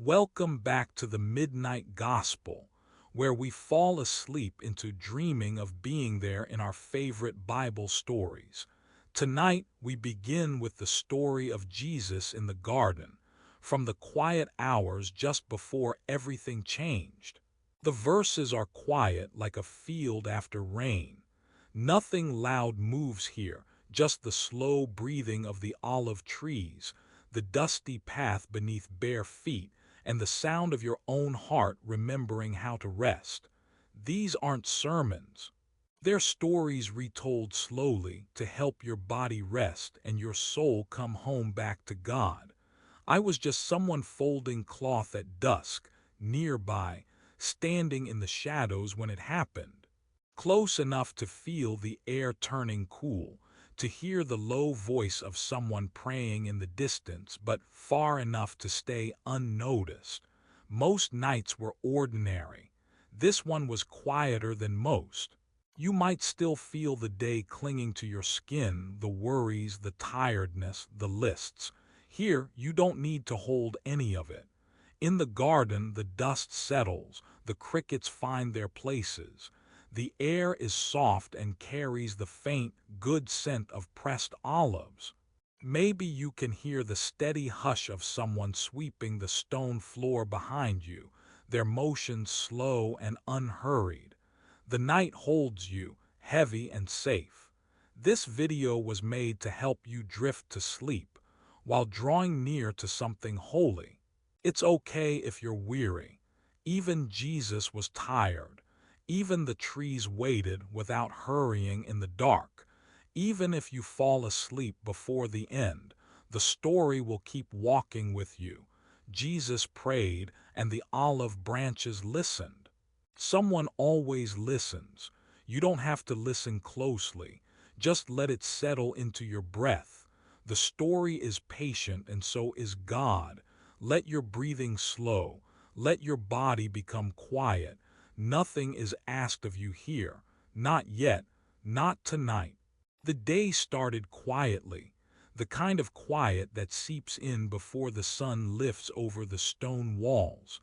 Welcome back to the Midnight Gospel, where we fall asleep into dreaming of being there in our favorite Bible stories. Tonight, we begin with the story of Jesus in the garden, from the quiet hours just before everything changed. The verses are quiet like a field after rain. Nothing loud moves here, just the slow breathing of the olive trees, the dusty path beneath bare feet, and the sound of your own heart remembering how to rest. These aren't sermons. They're stories retold slowly to help your body rest and your soul come home back to God. I was just someone folding cloth at dusk, nearby, standing in the shadows when it happened. Close enough to feel the air turning cool, to hear the low voice of someone praying in the distance, but far enough to stay unnoticed. Most nights were ordinary. This one was quieter than most. You might still feel the day clinging to your skin, the worries, the tiredness, the lists. Here, you don't need to hold any of it. In the garden, the dust settles, the crickets find their places. The air is soft and carries the faint, good scent of pressed olives. Maybe you can hear the steady hush of someone sweeping the stone floor behind you, their motions slow and unhurried. The night holds you, heavy and safe. This video was made to help you drift to sleep, while drawing near to something holy. It's okay if you're weary. Even Jesus was tired. Even the trees waited without hurrying in the dark. Even if you fall asleep before the end, the story will keep walking with you. Jesus prayed, and the olive branches listened. Someone always listens. You don't have to listen closely. Just let it settle into your breath. The story is patient, and so is God. Let your breathing slow. Let your body become quiet. Nothing is asked of you here. Not yet. Not tonight. The day started quietly, the kind of quiet that seeps in before the sun lifts over the stone walls.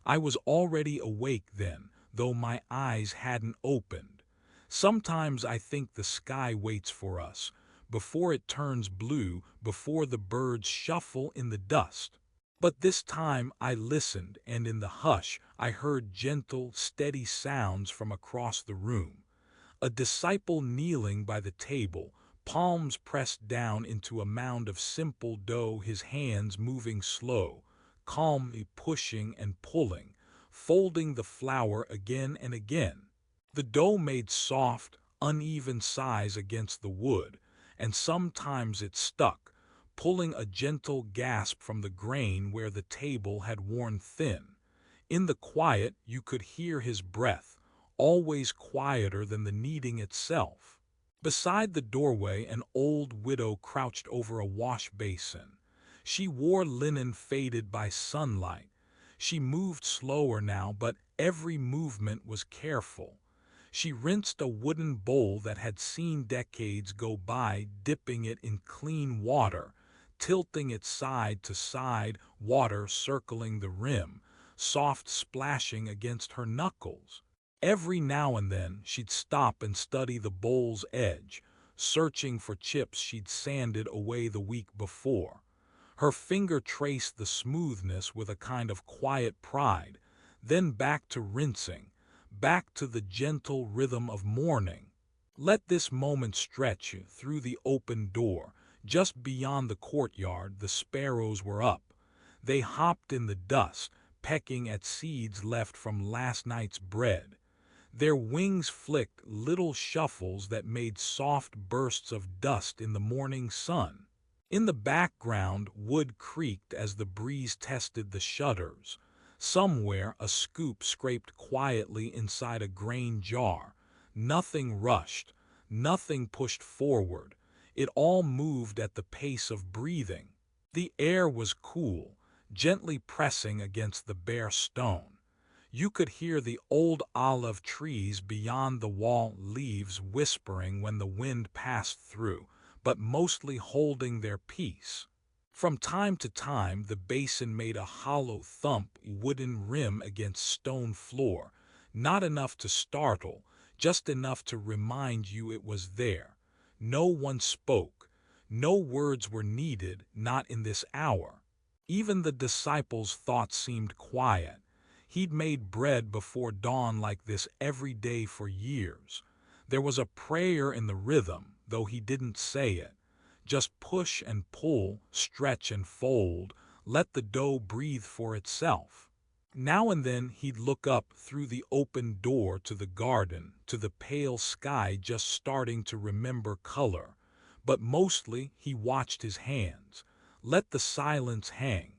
I was already awake then, though my eyes hadn't opened. Sometimes I think the sky waits for us, before it turns blue, before the birds shuffle in the dust. But this time I listened, and in the hush I heard gentle, steady sounds from across the room. A disciple kneeling by the table, palms pressed down into a mound of simple dough, his hands moving slow, calmly pushing and pulling, folding the flour again and again. The dough made soft, uneven sighs against the wood, and sometimes it stuck, pulling a gentle gasp from the grain where the table had worn thin. In the quiet you could hear his breath, always quieter than the kneading itself. Beside the doorway, an old widow crouched over a wash basin. She wore linen faded by sunlight. She moved slower now, but every movement was careful. She rinsed a wooden bowl that had seen decades go by, dipping it in clean water, tilting it side to side, water circling the rim, soft splashing against her knuckles. Every now and then she'd stop and study the bowl's edge, searching for chips she'd sanded away the week before. Her finger traced the smoothness with a kind of quiet pride, then back to rinsing, back to the gentle rhythm of morning. Let this moment stretch you through the open door. Just beyond the courtyard, the sparrows were up. They hopped in the dust, pecking at seeds left from last night's bread. Their wings flicked little shuffles that made soft bursts of dust in the morning sun. In the background, wood creaked as the breeze tested the shutters. Somewhere, a scoop scraped quietly inside a grain jar. Nothing rushed, nothing pushed forward. It all moved at the pace of breathing. The air was cool, gently pressing against the bare stone. You could hear the old olive trees beyond the wall, leaves whispering when the wind passed through, but mostly holding their peace. From time to time, the basin made a hollow thump wooden rim against stone floor, not enough to startle, just enough to remind you it was there. No one spoke. No words were needed, not in this hour. Even the disciples' thoughts seemed quiet. He'd made bread before dawn like this every day for years. There was a prayer in the rhythm, though he didn't say it. Just push and pull, stretch and fold, let the dough breathe for itself. Now and then he'd look up through the open door to the garden, to the pale sky just starting to remember color. But mostly he watched his hands. Let the silence hang.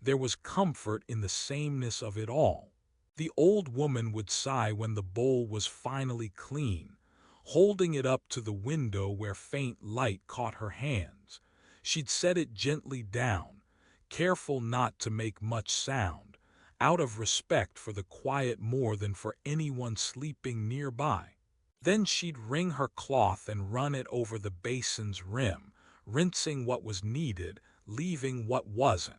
There was comfort in the sameness of it all. The old woman would sigh when the bowl was finally clean, holding it up to the window where faint light caught her hands. She'd set it gently down, careful not to make much sound, out of respect for the quiet more than for anyone sleeping nearby. Then she'd wring her cloth and run it over the basin's rim, rinsing what was needed, leaving what wasn't.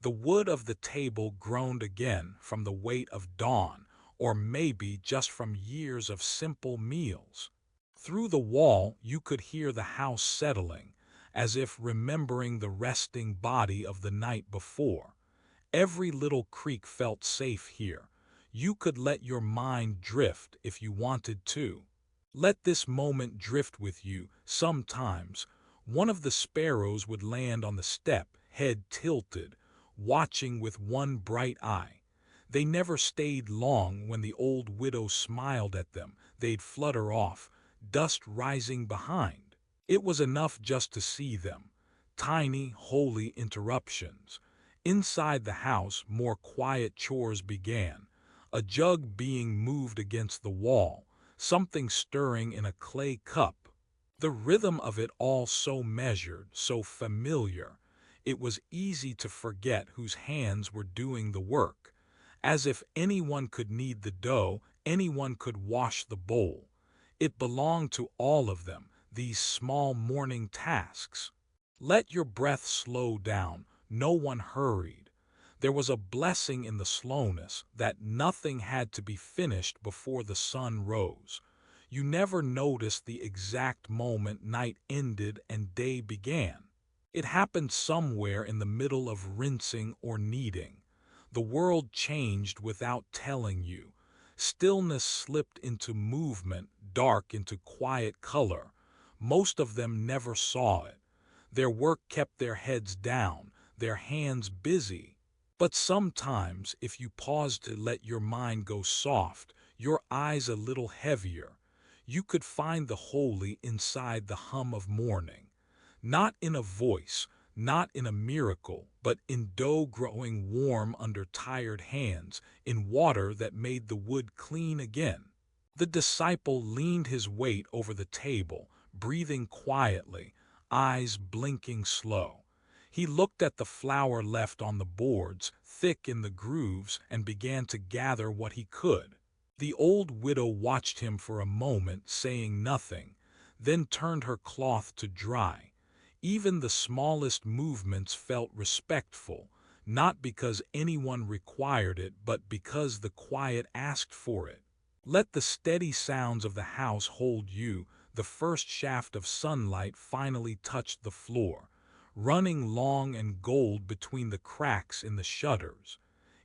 The wood of the table groaned again from the weight of dawn, or maybe just from years of simple meals. Through the wall you could hear the house settling, as if remembering the resting body of the night before. Every little creak felt safe here. You could let your mind drift if you wanted to. Let this moment drift with you. Sometimes one of the sparrows would land on the step, head tilted, watching with one bright eye. They never stayed long. When the old widow smiled at them, they'd flutter off, dust rising behind. It was enough just to see them. Tiny, holy interruptions. Inside the house, more quiet chores began. A jug being moved against the wall, something stirring in a clay cup. The rhythm of it all so measured, so familiar. It was easy to forget whose hands were doing the work. As if anyone could knead the dough, anyone could wash the bowl. It belonged to all of them, these small morning tasks. Let your breath slow down. No one hurried. There was a blessing in the slowness, that nothing had to be finished before the sun rose. You never noticed the exact moment night ended and day began. It happened somewhere in the middle of rinsing or kneading. The world changed without telling you. Stillness slipped into movement, dark into quiet color. Most of them never saw it. Their work kept their heads down, their hands busy. But sometimes, if you paused to let your mind go soft, your eyes a little heavier, you could find the holy inside the hum of morning. Not in a voice, not in a miracle, but in dough growing warm under tired hands, in water that made the wood clean again. The disciple leaned his weight over the table, breathing quietly, eyes blinking slow. He looked at the flour left on the boards, thick in the grooves, and began to gather what he could. The old widow watched him for a moment, saying nothing, then turned her cloth to dry. Even the smallest movements felt respectful, not because anyone required it, but because the quiet asked for it. Let the steady sounds of the house hold you. The first shaft of sunlight finally touched the floor, running long and gold between the cracks in the shutters.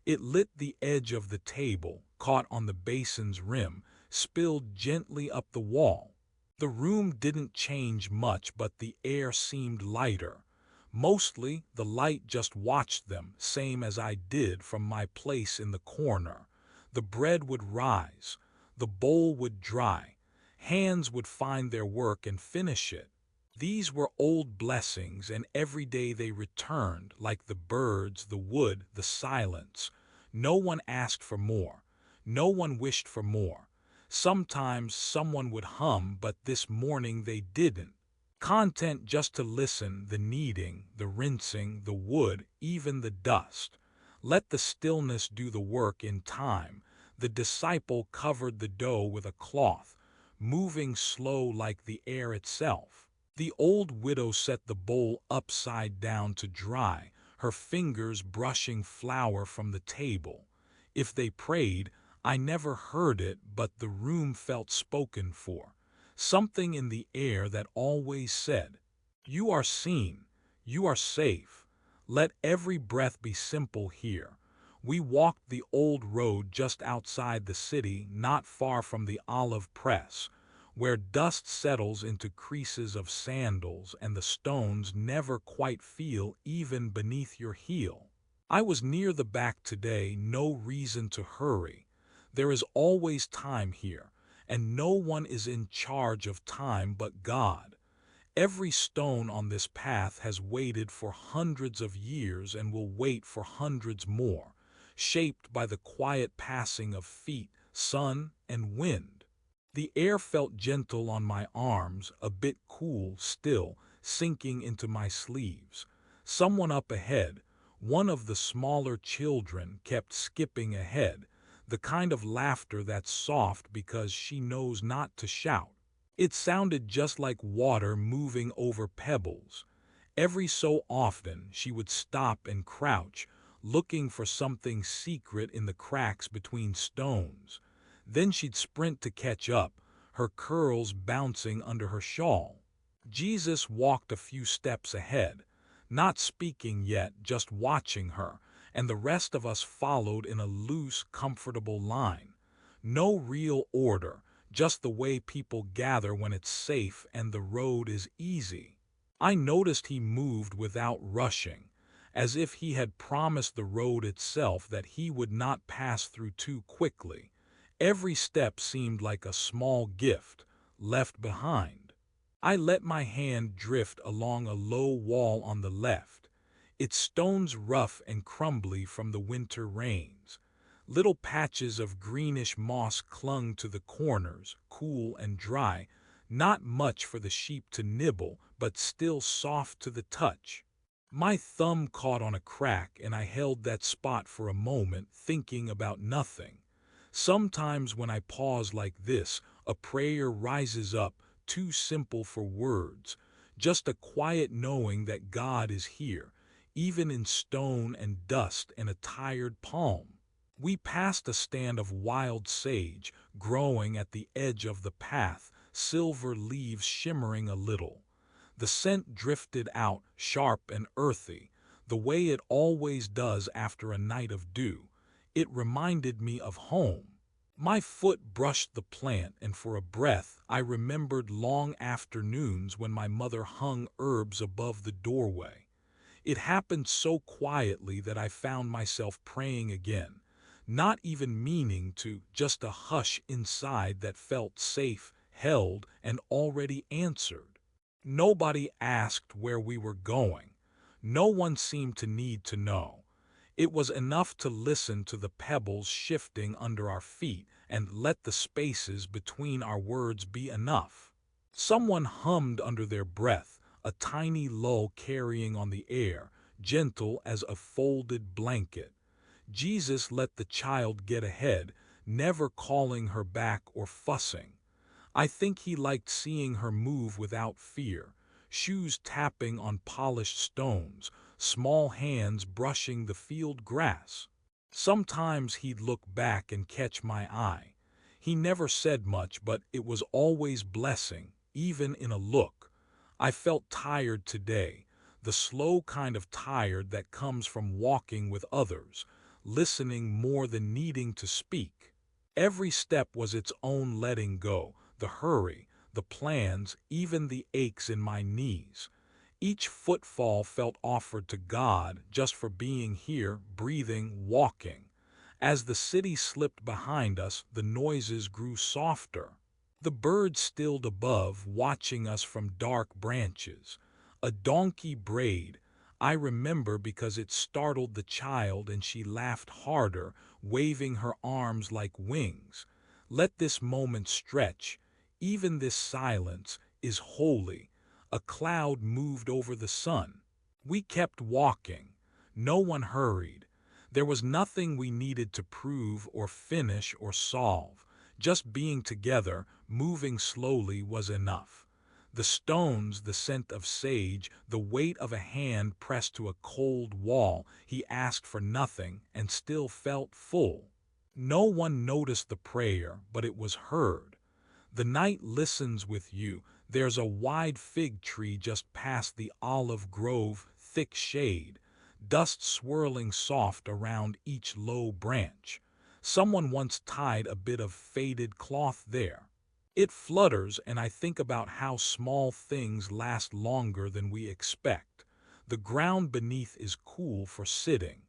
It lit the edge of the table, caught on the basin's rim, spilled gently up the wall. The room didn't change much, but the air seemed lighter. Mostly, the light just watched them, same as I did from my place in the corner. The bread would rise, the bowl would dry, hands would find their work and finish it. These were old blessings, and every day they returned, like the birds, the wood, the silence. No one asked for more. No one wished for more. Sometimes someone would hum, but this morning they didn't. Content just to listen, the kneading, the rinsing, the wood, even the dust. Let the stillness do the work in time. The disciple covered the dough with a cloth, moving slow like the air itself. The old widow set the bowl upside down to dry, her fingers brushing flour from the table. If they prayed, I never heard it, but the room felt spoken for. Something in the air that always said, "You are seen, you are safe. Let every breath be simple here." We walked the old road just outside the city, not far from the olive press, where dust settles into creases of sandals and the stones never quite feel even beneath your heel. I was near the back today, no reason to hurry. There is always time here, and no one is in charge of time but God. Every stone on this path has waited for hundreds of years and will wait for hundreds more, shaped by the quiet passing of feet, sun, and wind. The air felt gentle on my arms, a bit cool still, sinking into my sleeves. Someone up ahead, one of the smaller children, kept skipping ahead, the kind of laughter that's soft because she knows not to shout. It sounded just like water moving over pebbles. Every so often she would stop and crouch, looking for something secret in the cracks between stones. Then she'd sprint to catch up, her curls bouncing under her shawl. Jesus walked a few steps ahead, not speaking yet, just watching her, and the rest of us followed in a loose, comfortable line. No real order, just the way people gather when it's safe and the road is easy. I noticed he moved without rushing, as if he had promised the road itself that he would not pass through too quickly. Every step seemed like a small gift left behind. I let my hand drift along a low wall on the left, its stones rough and crumbly from the winter rains. Little patches of greenish moss clung to the corners, cool and dry, not much for the sheep to nibble, but still soft to the touch. My thumb caught on a crack and I held that spot for a moment, thinking about nothing. Sometimes when I pause like this, a prayer rises up, too simple for words, just a quiet knowing that God is here, even in stone and dust and a tired palm. We passed a stand of wild sage, growing at the edge of the path, silver leaves shimmering a little. The scent drifted out, sharp and earthy, the way it always does after a night of dew. It reminded me of home. My foot brushed the plant, and for a breath I remembered long afternoons when my mother hung herbs above the doorway. It happened so quietly that I found myself praying again, not even meaning to, just a hush inside that felt safe, held, and already answered. Nobody asked where we were going. No one seemed to need to know. It was enough to listen to the pebbles shifting under our feet and let the spaces between our words be enough. Someone hummed under their breath, a tiny lull carrying on the air, gentle as a folded blanket. Jesus let the child get ahead, never calling her back or fussing. I think he liked seeing her move without fear, shoes tapping on polished stones, small hands brushing the field grass. Sometimes he'd look back and catch my eye. He never said much, but it was always blessing, even in a look. I felt tired today, the slow kind of tired that comes from walking with others, listening more than needing to speak. Every step was its own letting go, the hurry, the plans, even the aches in my knees. Each footfall felt offered to God just for being here, breathing, walking. As the city slipped behind us, the noises grew softer. The birds stilled above, watching us from dark branches. A donkey brayed. I remember because it startled the child and she laughed harder, waving her arms like wings. Let this moment stretch. Even this silence is holy. A cloud moved over the sun. We kept walking. No one hurried. There was nothing we needed to prove or finish or solve. Just being together, moving slowly was enough. The stones, the scent of sage, the weight of a hand pressed to a cold wall. He asked for nothing and still felt full. No one noticed the prayer, but it was heard. The night listens with you. There's a wide fig tree just past the olive grove, thick shade, dust swirling soft around each low branch. Someone once tied a bit of faded cloth there. It flutters, and I think about how small things last longer than we expect. The ground beneath is cool for sitting.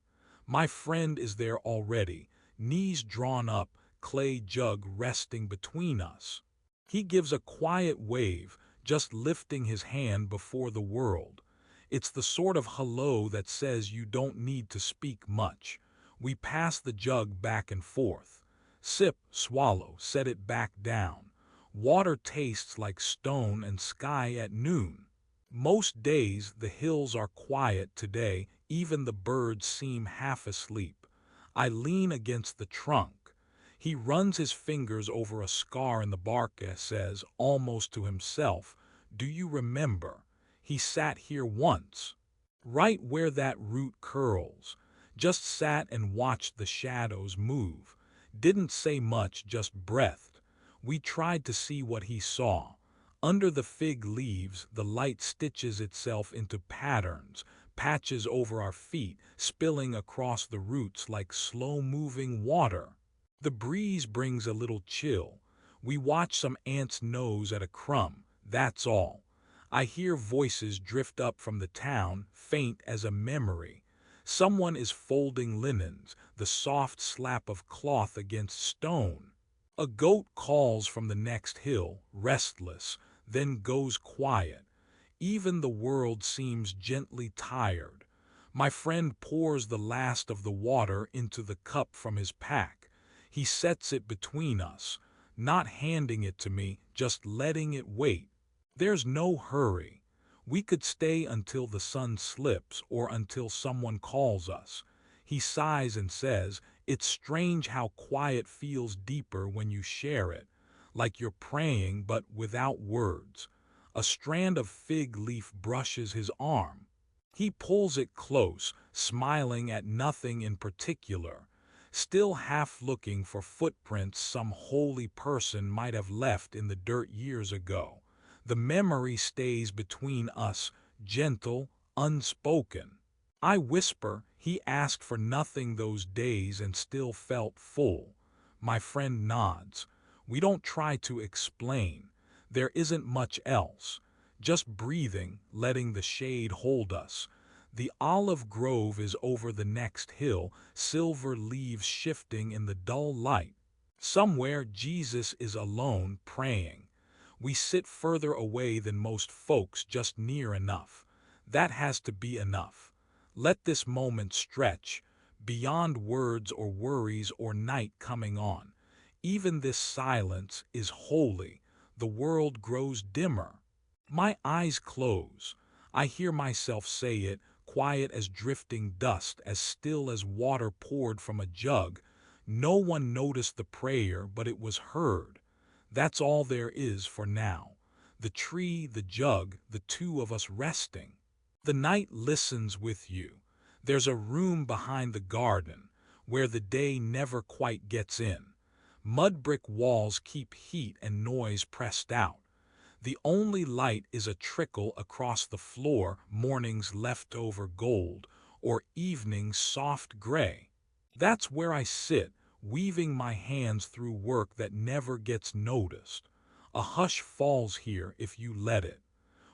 My friend is there already, knees drawn up, clay jug resting between us. He gives a quiet wave, just lifting his hand before the world. It's the sort of hello that says you don't need to speak much. We pass the jug back and forth. Sip, swallow, set it back down. Water tastes like stone and sky at noon. Most days the hills are quiet today, even the birds seem half asleep. I lean against the trunk. He runs his fingers over a scar in the bark and says, almost to himself, "Do you remember? He sat here once, right where that root curls. Just sat and watched the shadows move. Didn't say much, just breathed. We tried to see what he saw. Under the fig leaves, the light stitches itself into patterns, patches over our feet, spilling across the roots like slow-moving water. The breeze brings a little chill. We watch some ants nose at a crumb, that's all. I hear voices drift up from the town, faint as a memory. Someone is folding linens, the soft slap of cloth against stone. A goat calls from the next hill, restless, then goes quiet. Even the world seems gently tired. My friend pours the last of the water into the cup from his pack. He sets it between us, not handing it to me, just letting it wait. There's no hurry. We could stay until the sun slips or until someone calls us. He sighs and says, "It's strange how quiet feels deeper when you share it, like you're praying but without words." A strand of fig leaf brushes his arm. He pulls it close, smiling at nothing in particular, still half looking for footprints some holy person might have left in the dirt years ago. The memory stays between us, gentle, unspoken. I whisper, "He asked for nothing those days and still felt full." My friend nods. We don't try to explain. There isn't much else. Just breathing, letting the shade hold us. The olive grove is over the next hill, silver leaves shifting in the dull light. Somewhere Jesus is alone, praying. We sit further away than most folks, just near enough. That has to be enough. Let this moment stretch, beyond words or worries or night coming on. Even this silence is holy. The world grows dimmer. My eyes close. I hear myself say it, quiet as drifting dust, as still as water poured from a jug. No one noticed the prayer, but it was heard. That's all there is for now. The tree, the jug, the two of us resting. The night listens with you. There's a room behind the garden, where the day never quite gets in. Mud brick walls keep heat and noise pressed out. The only light is a trickle across the floor, morning's leftover gold, or evening's soft gray. That's where I sit, weaving my hands through work that never gets noticed. A hush falls here if you let it.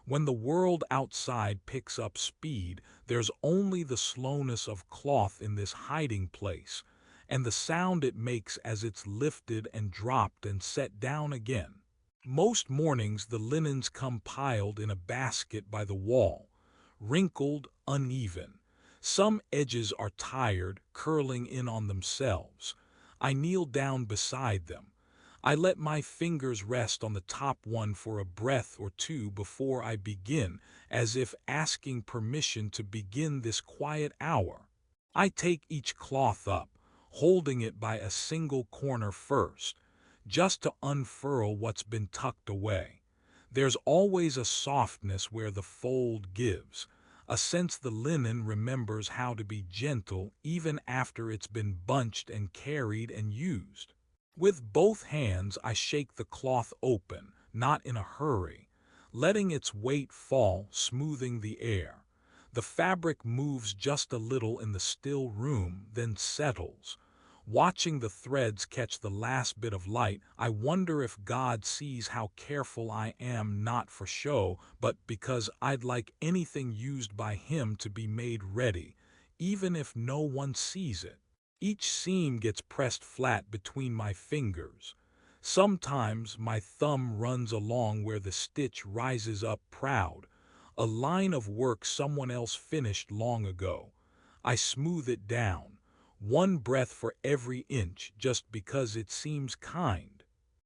When the world outside picks up speed, there's only the slowness of cloth in this hiding place, and the sound it makes as it's lifted and dropped and set down again. Most mornings the linens come piled in a basket by the wall, wrinkled, uneven. Some edges are tired, curling in on themselves. I kneel down beside them. I let my fingers rest on the top one for a breath or two before I begin, as if asking permission to begin this quiet hour. I take each cloth up, holding it by a single corner first, just to unfurl what's been tucked away. There's always a softness where the fold gives, a sense the linen remembers how to be gentle even after it's been bunched and carried and used. With both hands I shake the cloth open, not in a hurry, letting its weight fall, smoothing the air. The fabric moves just a little in the still room, then settles. Watching the threads catch the last bit of light, I wonder if God sees how careful I am, not for show, but because I'd like anything used by Him to be made ready, even if no one sees it. Each seam gets pressed flat between my fingers. Sometimes my thumb runs along where the stitch rises up proud, a line of work someone else finished long ago. I smooth it down, one breath for every inch, just because it seems kind.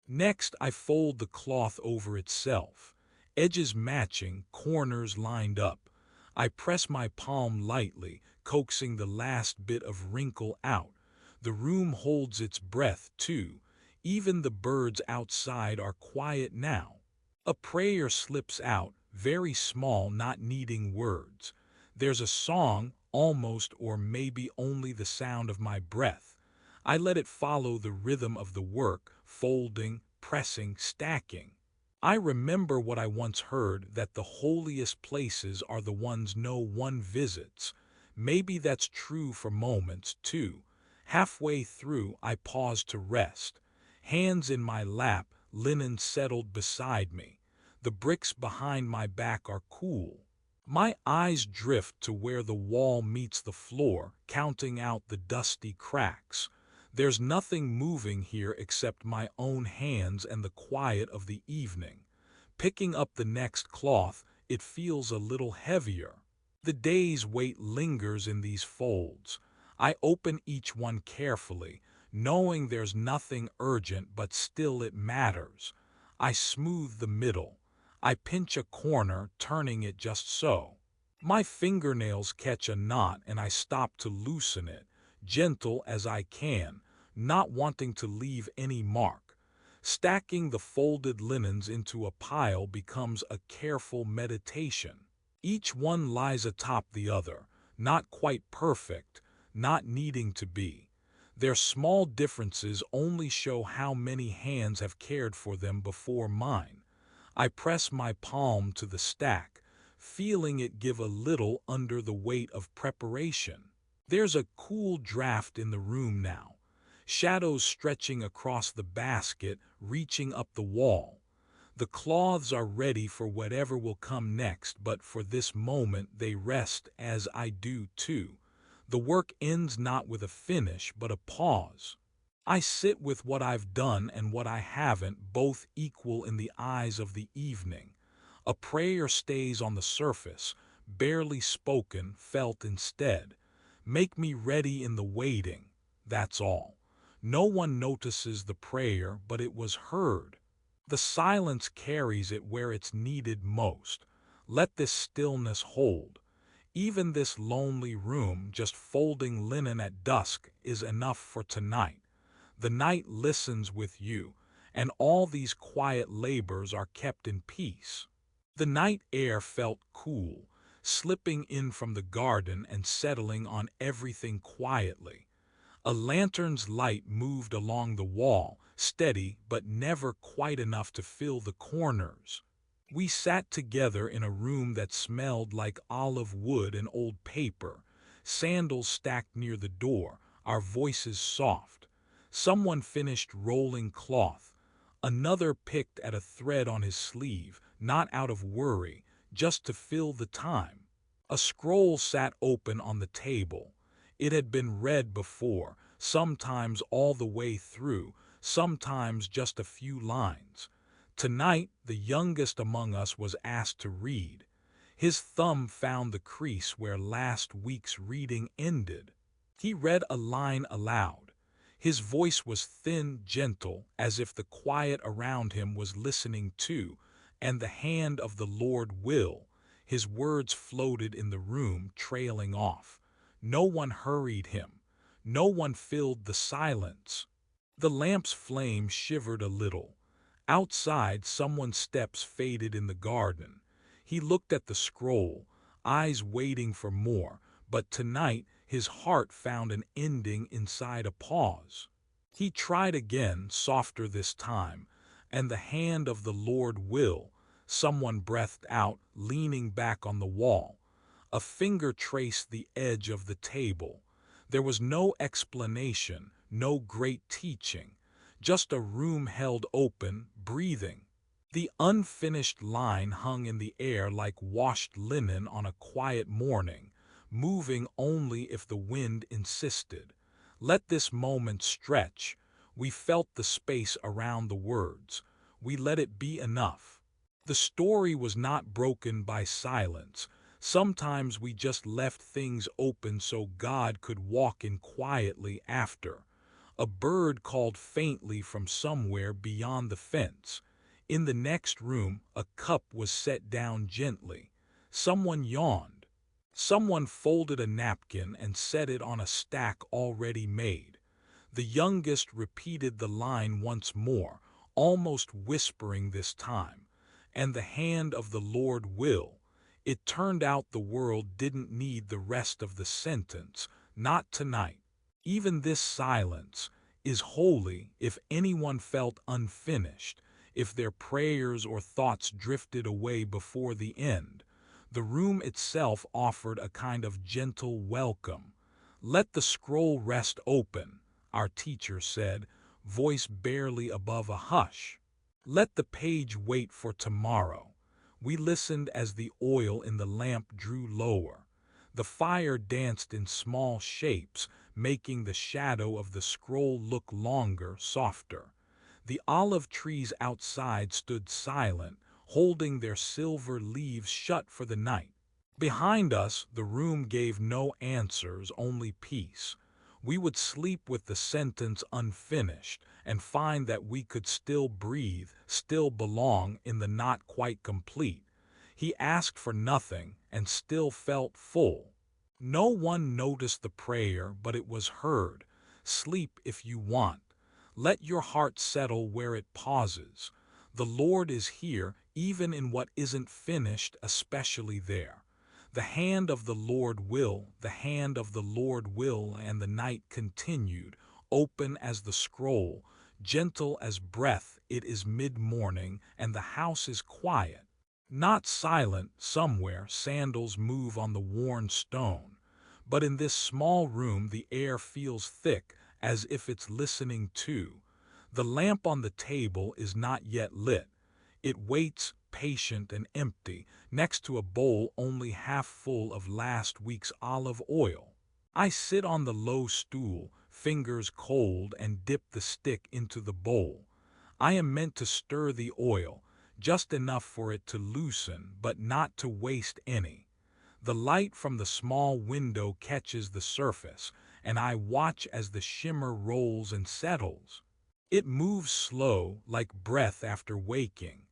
Next, I fold the cloth over itself, edges matching, corners lined up. I press my palm lightly, coaxing the last bit of wrinkle out. The room holds its breath, too. Even the birds outside are quiet now. A prayer slips out, very small, not needing words. There's a song, almost, or maybe only the sound of my breath. I let it follow the rhythm of the work, folding, pressing, stacking. I remember what I once heard, that the holiest places are the ones no one visits. Maybe that's true for moments, too. Halfway through, I pause to rest. Hands in my lap, linen settled beside me. The bricks behind my back are cool. My eyes drift to where the wall meets the floor, counting out the dusty cracks. There's nothing moving here except my own hands and the quiet of the evening. Picking up the next cloth, it feels a little heavier. The day's weight lingers in these folds. I open each one carefully, knowing there's nothing urgent, but still it matters. I smooth the middle. I pinch a corner, turning it just so. My fingernails catch a knot and I stop to loosen it, gentle as I can, not wanting to leave any mark. Stacking the folded linens into a pile becomes a careful meditation. Each one lies atop the other, not quite perfect, not needing to be. Their small differences only show how many hands have cared for them before mine. I press my palm to the stack, feeling it give a little under the weight of preparation. There's a cool draft in the room now, shadows stretching across the basket, reaching up the wall. The cloths are ready for whatever will come next, but for this moment they rest, as I do too. The work ends not with a finish, but a pause. I sit with what I've done and what I haven't, both equal in the eyes of the evening. A prayer stays on the surface, barely spoken, felt instead. Make me ready in the waiting, that's all. No one notices the prayer, but it was heard. The silence carries it where it's needed most. Let this stillness hold. Even this lonely room, just folding linen at dusk, is enough for tonight. The night listens with you, and all these quiet labors are kept in peace. The night air felt cool, slipping in from the garden and settling on everything quietly. A lantern's light moved along the wall, steady but never quite enough to fill the corners. We sat together in a room that smelled like olive wood and old paper, sandals stacked near the door, our voices soft. Someone finished rolling cloth. Another picked at a thread on his sleeve, not out of worry, just to fill the time. A scroll sat open on the table. It had been read before, sometimes all the way through, sometimes just a few lines. Tonight, the youngest among us was asked to read. His thumb found the crease where last week's reading ended. He read a line aloud. His voice was thin, gentle, as if the quiet around him was listening too, and the hand of the Lord will. His words floated in the room, trailing off. No one hurried him. No one filled the silence. The lamp's flame shivered a little. Outside, someone's steps faded in the garden. He looked at the scroll, eyes waiting for more, but tonight his heart found an ending inside a pause. He tried again, softer this time, and the hand of the Lord will, someone breathed out, leaning back on the wall. A finger traced the edge of the table. There was no explanation, no great teaching, just a room held open, breathing. The unfinished line hung in the air like washed linen on a quiet morning, moving only if the wind insisted. Let this moment stretch. We felt the space around the words. We let it be enough. The story was not broken by silence. Sometimes we just left things open so God could walk in quietly after. A bird called faintly from somewhere beyond the fence. In the next room, a cup was set down gently. Someone yawned. Someone folded a napkin and set it on a stack already made. The youngest repeated the line once more, almost whispering this time. And the hand of the Lord will. It turned out the world didn't need the rest of the sentence, not tonight. Even this silence is holy. If anyone felt unfinished, if their prayers or thoughts drifted away before the end, the room itself offered a kind of gentle welcome. Let the scroll rest open, our teacher said, voice barely above a hush. Let the page wait for tomorrow. We listened as the oil in the lamp drew lower. The fire danced in small shapes, making the shadow of the scroll look longer, softer. The olive trees outside stood silent, holding their silver leaves shut for the night. Behind us, the room gave no answers, only peace. We would sleep with the sentence unfinished and find that we could still breathe, still belong in the not quite complete. He asked for nothing and still felt full. No one noticed the prayer, but it was heard. Sleep if you want. Let your heart settle where it pauses. The Lord is here, even in what isn't finished, especially there. The hand of the Lord will, the hand of the Lord will, and the night continued, open as the scroll, gentle as breath. It is mid-morning, and the house is quiet. Not silent. Somewhere sandals move on the worn stone. But in this small room the air feels thick, as if it's listening too. The lamp on the table is not yet lit. It waits, patient and empty, next to a bowl only half full of last week's olive oil. I sit on the low stool, fingers cold, and dip the stick into the bowl. I am meant to stir the oil, just enough for it to loosen, but not to waste any. The light from the small window catches the surface, and I watch as the shimmer rolls and settles. It moves slow, like breath after waking.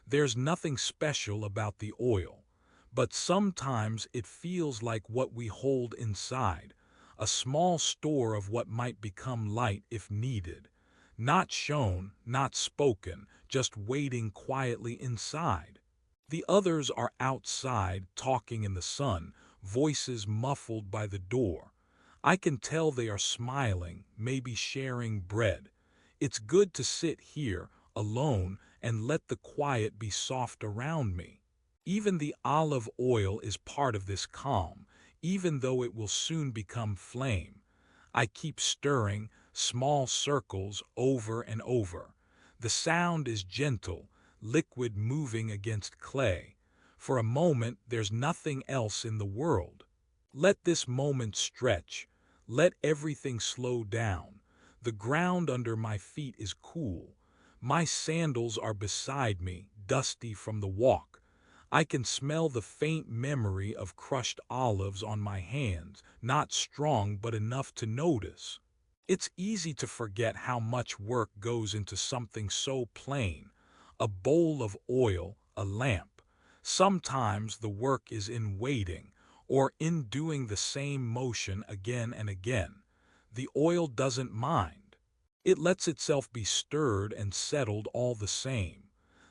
There's nothing special about the oil, but sometimes it feels like what we hold inside, a small store of what might become light if needed. Not shown, not spoken, just waiting quietly inside. The others are outside, talking in the sun, voices muffled by the door. I can tell they are smiling, maybe sharing bread. It's good to sit here, alone, and let the quiet be soft around me. Even the olive oil is part of this calm, even though it will soon become flame. I keep stirring, small circles, over and over. The sound is gentle, liquid moving against clay. For a moment, there's nothing else in the world. Let this moment stretch. Let everything slow down. The ground under my feet is cool. My sandals are beside me, dusty from the walk. I can smell the faint memory of crushed olives on my hands, not strong but enough to notice. It's easy to forget how much work goes into something so plain. A bowl of oil, a lamp. Sometimes the work is in waiting, or in doing the same motion again and again. The oil doesn't mind. It lets itself be stirred and settled all the same.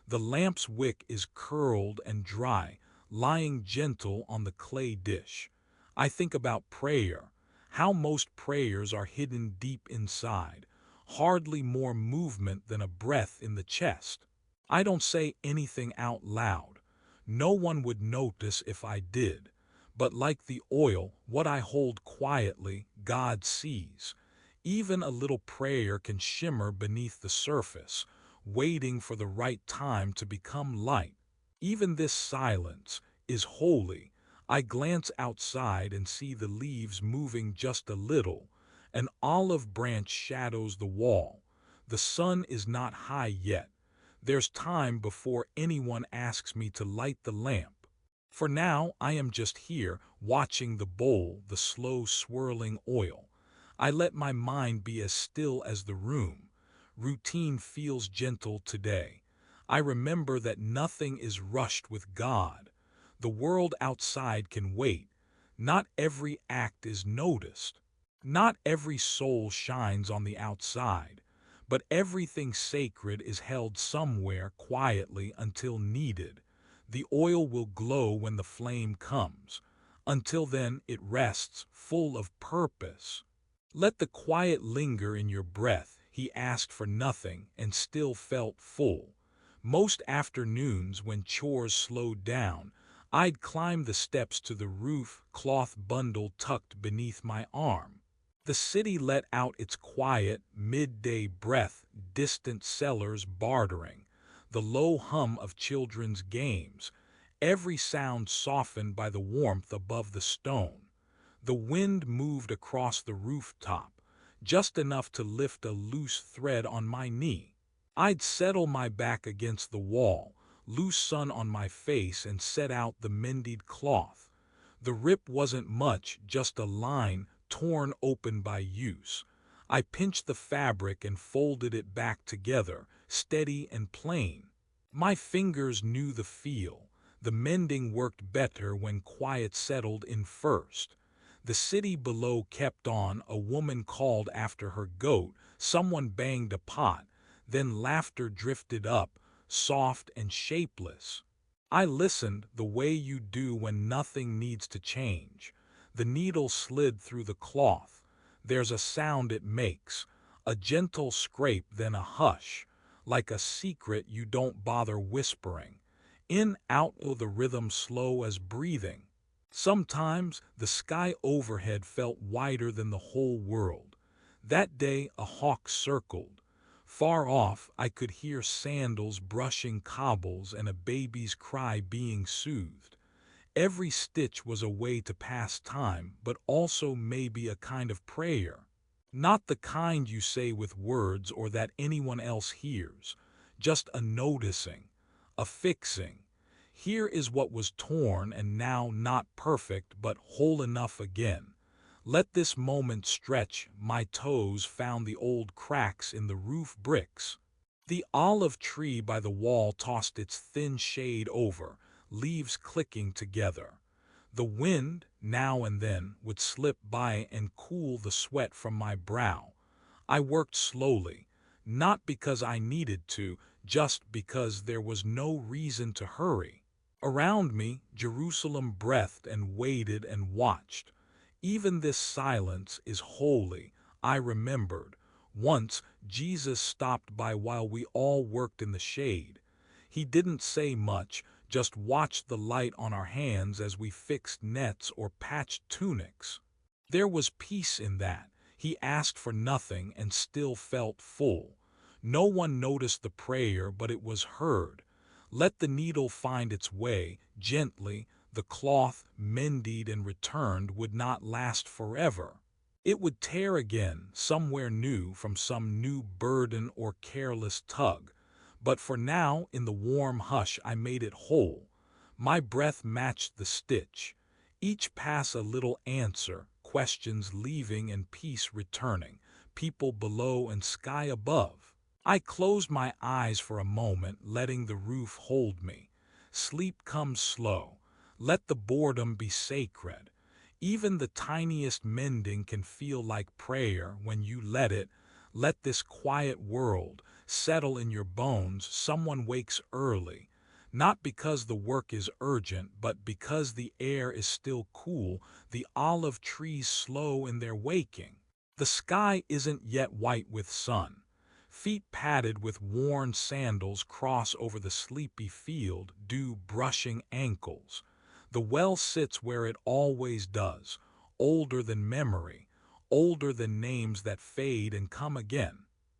The lamp's wick is curled and dry, lying gentle on the clay dish. I think about prayer, how most prayers are hidden deep inside, hardly more movement than a breath in the chest. I don't say anything out loud. No one would notice if I did. But like the oil, what I hold quietly, God sees. Even a little prayer can shimmer beneath the surface, waiting for the right time to become light. Even this silence is holy. I glance outside and see the leaves moving just a little. An olive branch shadows the wall. The sun is not high yet. There's time before anyone asks me to light the lamp. For now, I am just here, watching the bowl, the slow swirling oil. I let my mind be as still as the room. Routine feels gentle today. I remember that nothing is rushed with God. The world outside can wait. Not every act is noticed. Not every soul shines on the outside. But everything sacred is held somewhere quietly until needed. The oil will glow when the flame comes. Until then, it rests, full of purpose. Let the quiet linger in your breath. He asked for nothing and still felt full. Most afternoons, when chores slowed down, I'd climb the steps to the roof, cloth bundle tucked beneath my arm. The city let out its quiet, midday breath, distant sellers bartering, the low hum of children's games, every sound softened by the warmth above the stone. The wind moved across the rooftop, just enough to lift a loose thread on my knee. I'd settle my back against the wall, loose sun on my face, and set out the mended cloth. The rip wasn't much, just a line torn open by use. I pinched the fabric and folded it back together, steady and plain. My fingers knew the feel. The mending worked better when quiet settled in first. The city below kept on. A woman called after her goat, someone banged a pot, then laughter drifted up, soft and shapeless. I listened the way you do when nothing needs to change. The needle slid through the cloth. There's a sound it makes, a gentle scrape, then a hush, like a secret you don't bother whispering. In, out, oh, the rhythm slow as breathing. Sometimes the sky overhead felt wider than the whole world. That day a hawk circled. Far off I could hear sandals brushing cobbles and a baby's cry being soothed. Every stitch was a way to pass time, but also maybe a kind of prayer. Not the kind you say with words or that anyone else hears, just a noticing, a fixing. Here is what was torn and now not perfect but whole enough again. Let this moment stretch. My toes found the old cracks in the roof bricks. The olive tree by the wall tossed its thin shade over, leaves clicking together. The wind, now and then, would slip by and cool the sweat from my brow. I worked slowly, not because I needed to, just because there was no reason to hurry. Around me, Jerusalem breathed and waited and watched. Even this silence is holy, I remembered. Once, Jesus stopped by while we all worked in the shade. He didn't say much, just watched the light on our hands as we fixed nets or patched tunics. There was peace in that. He asked for nothing and still felt full. No one noticed the prayer, but it was heard. Let the needle find its way, gently. The cloth, mended and returned, would not last forever. It would tear again, somewhere new, from some new burden or careless tug. But for now, in the warm hush, I made it whole. My breath matched the stitch. Each pass a little answer, questions leaving and peace returning, people below and sky above. I closed my eyes for a moment, letting the roof hold me. Sleep comes slow. Let the boredom be sacred. Even the tiniest mending can feel like prayer when you let it. Let this quiet world settle in your bones. Someone wakes early, not because the work is urgent, but because the air is still cool, the olive trees slow in their waking. The sky isn't yet white with sun. Feet padded with worn sandals cross over the sleepy field, dew brushing ankles. The well sits where it always does, older than memory, older than names that fade and come again.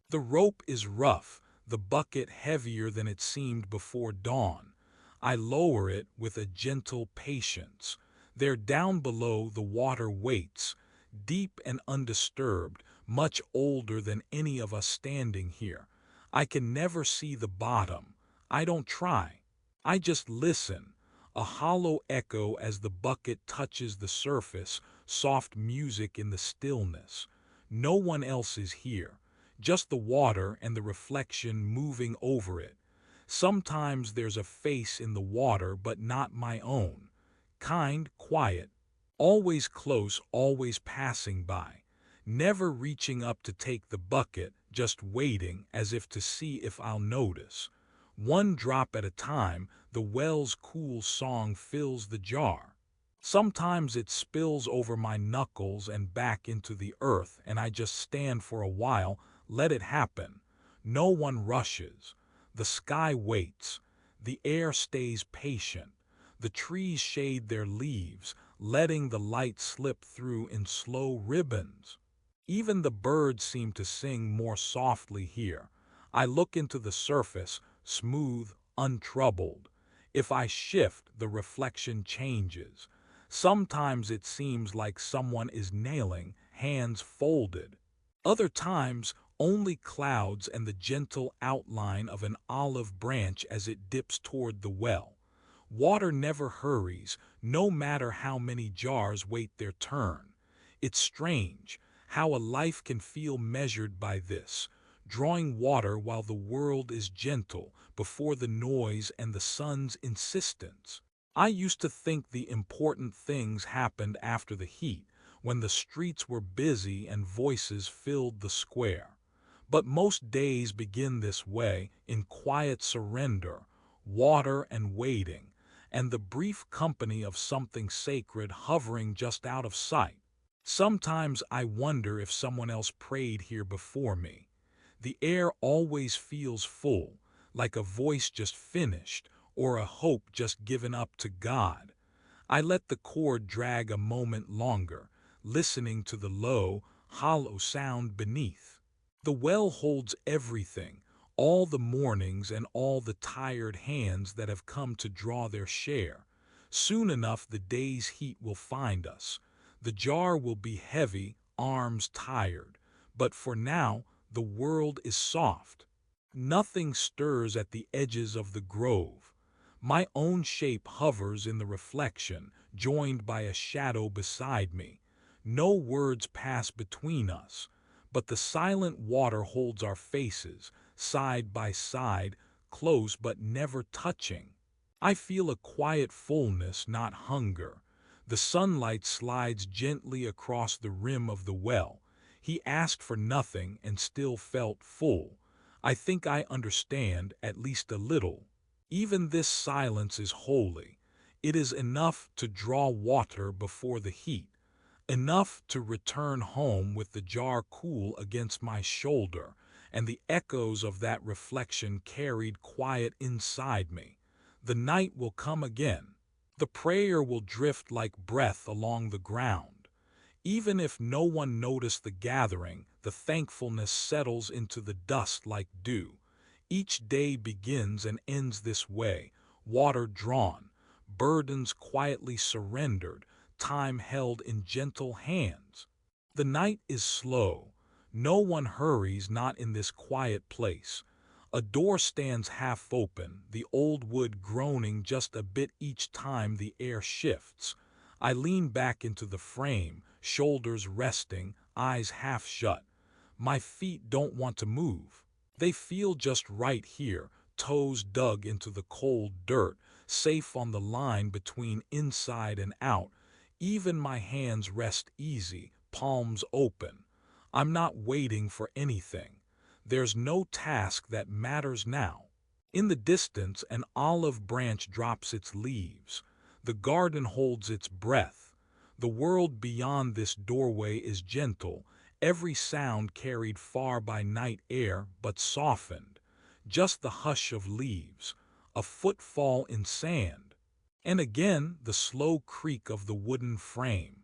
The rope is rough, the bucket heavier than it seemed before dawn. I lower it with a gentle patience. There down below the water waits, deep and undisturbed, much older than any of us standing here. I can never see the bottom. I don't try. I just listen, a hollow echo as the bucket touches the surface, soft music in the stillness. No one else is here, just the water and the reflection moving over it. Sometimes there's a face in the water, but not my own. Kind, quiet, always close, always passing by. Never reaching up to take the bucket, just waiting as if to see if I'll notice. One drop at a time, the well's cool song fills the jar. Sometimes it spills over my knuckles and back into the earth, and I just stand for a while, let it happen. No one rushes. The sky waits. The air stays patient. The trees shade their leaves, letting the light slip through in slow ribbons. Even the birds seem to sing more softly here. I look into the surface, smooth, untroubled. If I shift, the reflection changes. Sometimes it seems like someone is nailing, hands folded. Other times, only clouds and the gentle outline of an olive branch as it dips toward the well. Water never hurries, no matter how many jars wait their turn. It's strange how a life can feel measured by this, drawing water while the world is gentle, before the noise and the sun's insistence. I used to think the important things happened after the heat, when the streets were busy and voices filled the square. But most days begin this way, in quiet surrender, water and waiting, and the brief company of something sacred hovering just out of sight. Sometimes I wonder if someone else prayed here before me. The air always feels full, like a voice just finished, or a hope just given up to God. I let the cord drag a moment longer, listening to the low, hollow sound beneath. The well holds everything, all the mornings and all the tired hands that have come to draw their share. Soon enough the day's heat will find us. The jar will be heavy, arms tired, but for now the world is soft. Nothing stirs at the edges of the grove. My own shape hovers in the reflection, joined by a shadow beside me. No words pass between us, but the silent water holds our faces, side by side, close but never touching. I feel a quiet fullness, not hunger. The sunlight slides gently across the rim of the well. He asked for nothing and still felt full. I think I understand, at least a little. Even this silence is holy. It is enough to draw water before the heat, enough to return home with the jar cool against my shoulder, and the echoes of that reflection carried quiet inside me. The night will come again. The prayer will drift like breath along the ground. Even if no one noticed the gathering, the thankfulness settles into the dust like dew. Each day begins and ends this way, water drawn, burdens quietly surrendered, time held in gentle hands. The night is slow. No one hurries, not in this quiet place. A door stands half open, the old wood groaning just a bit each time the air shifts. I lean back into the frame, shoulders resting, eyes half shut. My feet don't want to move. They feel just right here, toes dug into the cold dirt, safe on the line between inside and out. Even my hands rest easy, palms open. I'm not waiting for anything. There's no task that matters now. In the distance, an olive branch drops its leaves. The garden holds its breath. The world beyond this doorway is gentle, every sound carried far by night air but softened. Just the hush of leaves, a footfall in sand, and again the slow creak of the wooden frame.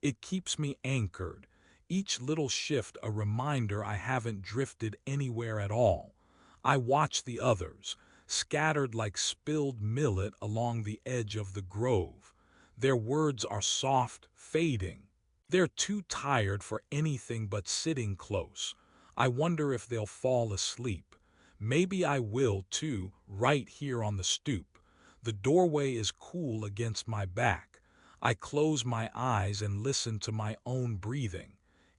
It keeps me anchored, each little shift a reminder I haven't drifted anywhere at all. I watch the others, scattered like spilled millet along the edge of the grove. Their words are soft, fading. They're too tired for anything but sitting close. I wonder if they'll fall asleep. Maybe I will too, right here on the stoop. The doorway is cool against my back. I close my eyes and listen to my own breathing.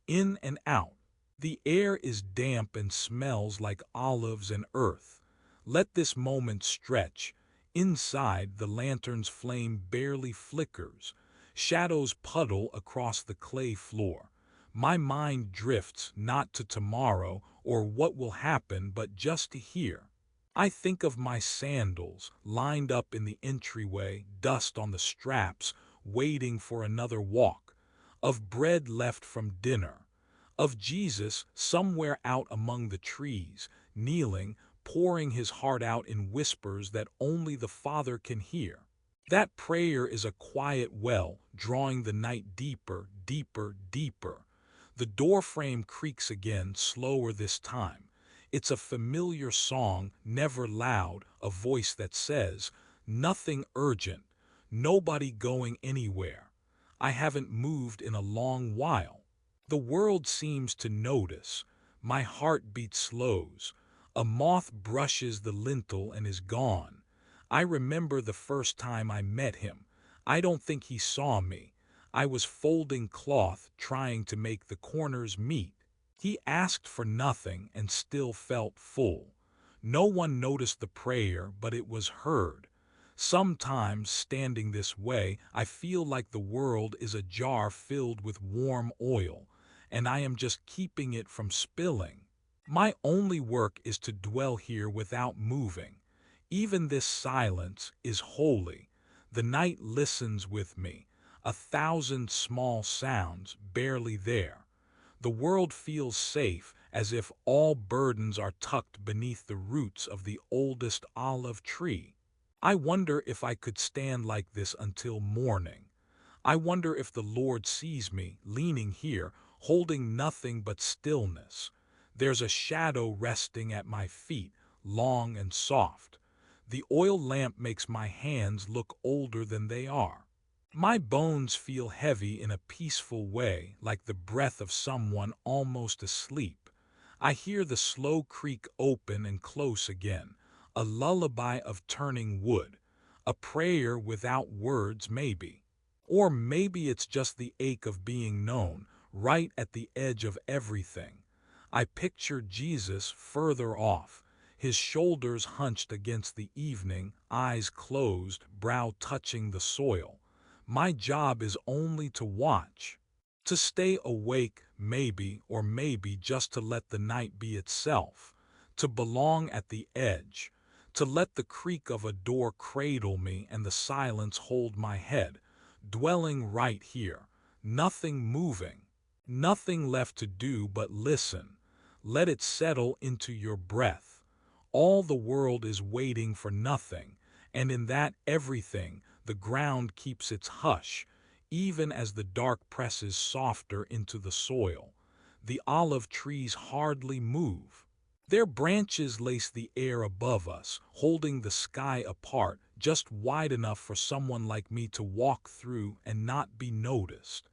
In and out. The air is damp and smells like olives and earth. Let this moment stretch. Inside, the lantern's flame barely flickers. Shadows puddle across the clay floor. My mind drifts not to tomorrow or what will happen, but just to here. I think of my sandals, lined up in the entryway, dust on the straps, waiting for another walk. Of bread left from dinner. Of Jesus somewhere out among the trees, kneeling, pouring his heart out in whispers that only the Father can hear. That prayer is a quiet well, drawing the night deeper, deeper, deeper. The doorframe creaks again, slower this time. It's a familiar song, never loud, a voice that says, "Nothing urgent, nobody going anywhere. I haven't moved in a long while." The world seems to notice. My heartbeat slows. A moth brushes the lintel and is gone. I remember the first time I met him. I don't think he saw me. I was folding cloth, trying to make the corners meet. He asked for nothing and still felt full. No one noticed the prayer, but it was heard. Sometimes, standing this way, I feel like the world is a jar filled with warm oil, and I am just keeping it from spilling. My only work is to dwell here without moving. Even this silence is holy. The night listens with me, a thousand small sounds barely there. The world feels safe, as if all burdens are tucked beneath the roots of the oldest olive tree. I wonder if I could stand like this until morning. I wonder if the Lord sees me, leaning here, holding nothing but stillness. There's a shadow resting at my feet, long and soft. The oil lamp makes my hands look older than they are. My bones feel heavy in a peaceful way, like the breath of someone almost asleep. I hear the slow creak open and close again, a lullaby of turning wood, a prayer without words maybe. Or maybe it's just the ache of being known, right at the edge of everything. I picture Jesus further off, his shoulders hunched against the evening, eyes closed, brow touching the soil. My job is only to watch, to stay awake, maybe, or maybe just to let the night be itself, to belong at the edge, to let the creak of a door cradle me and the silence hold my head, dwelling right here, nothing moving, nothing left to do but listen. Let it settle into your breath. All the world is waiting for nothing, and in that everything, the ground keeps its hush, even as the dark presses softer into the soil. The olive trees hardly move. Their branches lace the air above us, holding the sky apart, just wide enough for someone like me to walk through and not be noticed.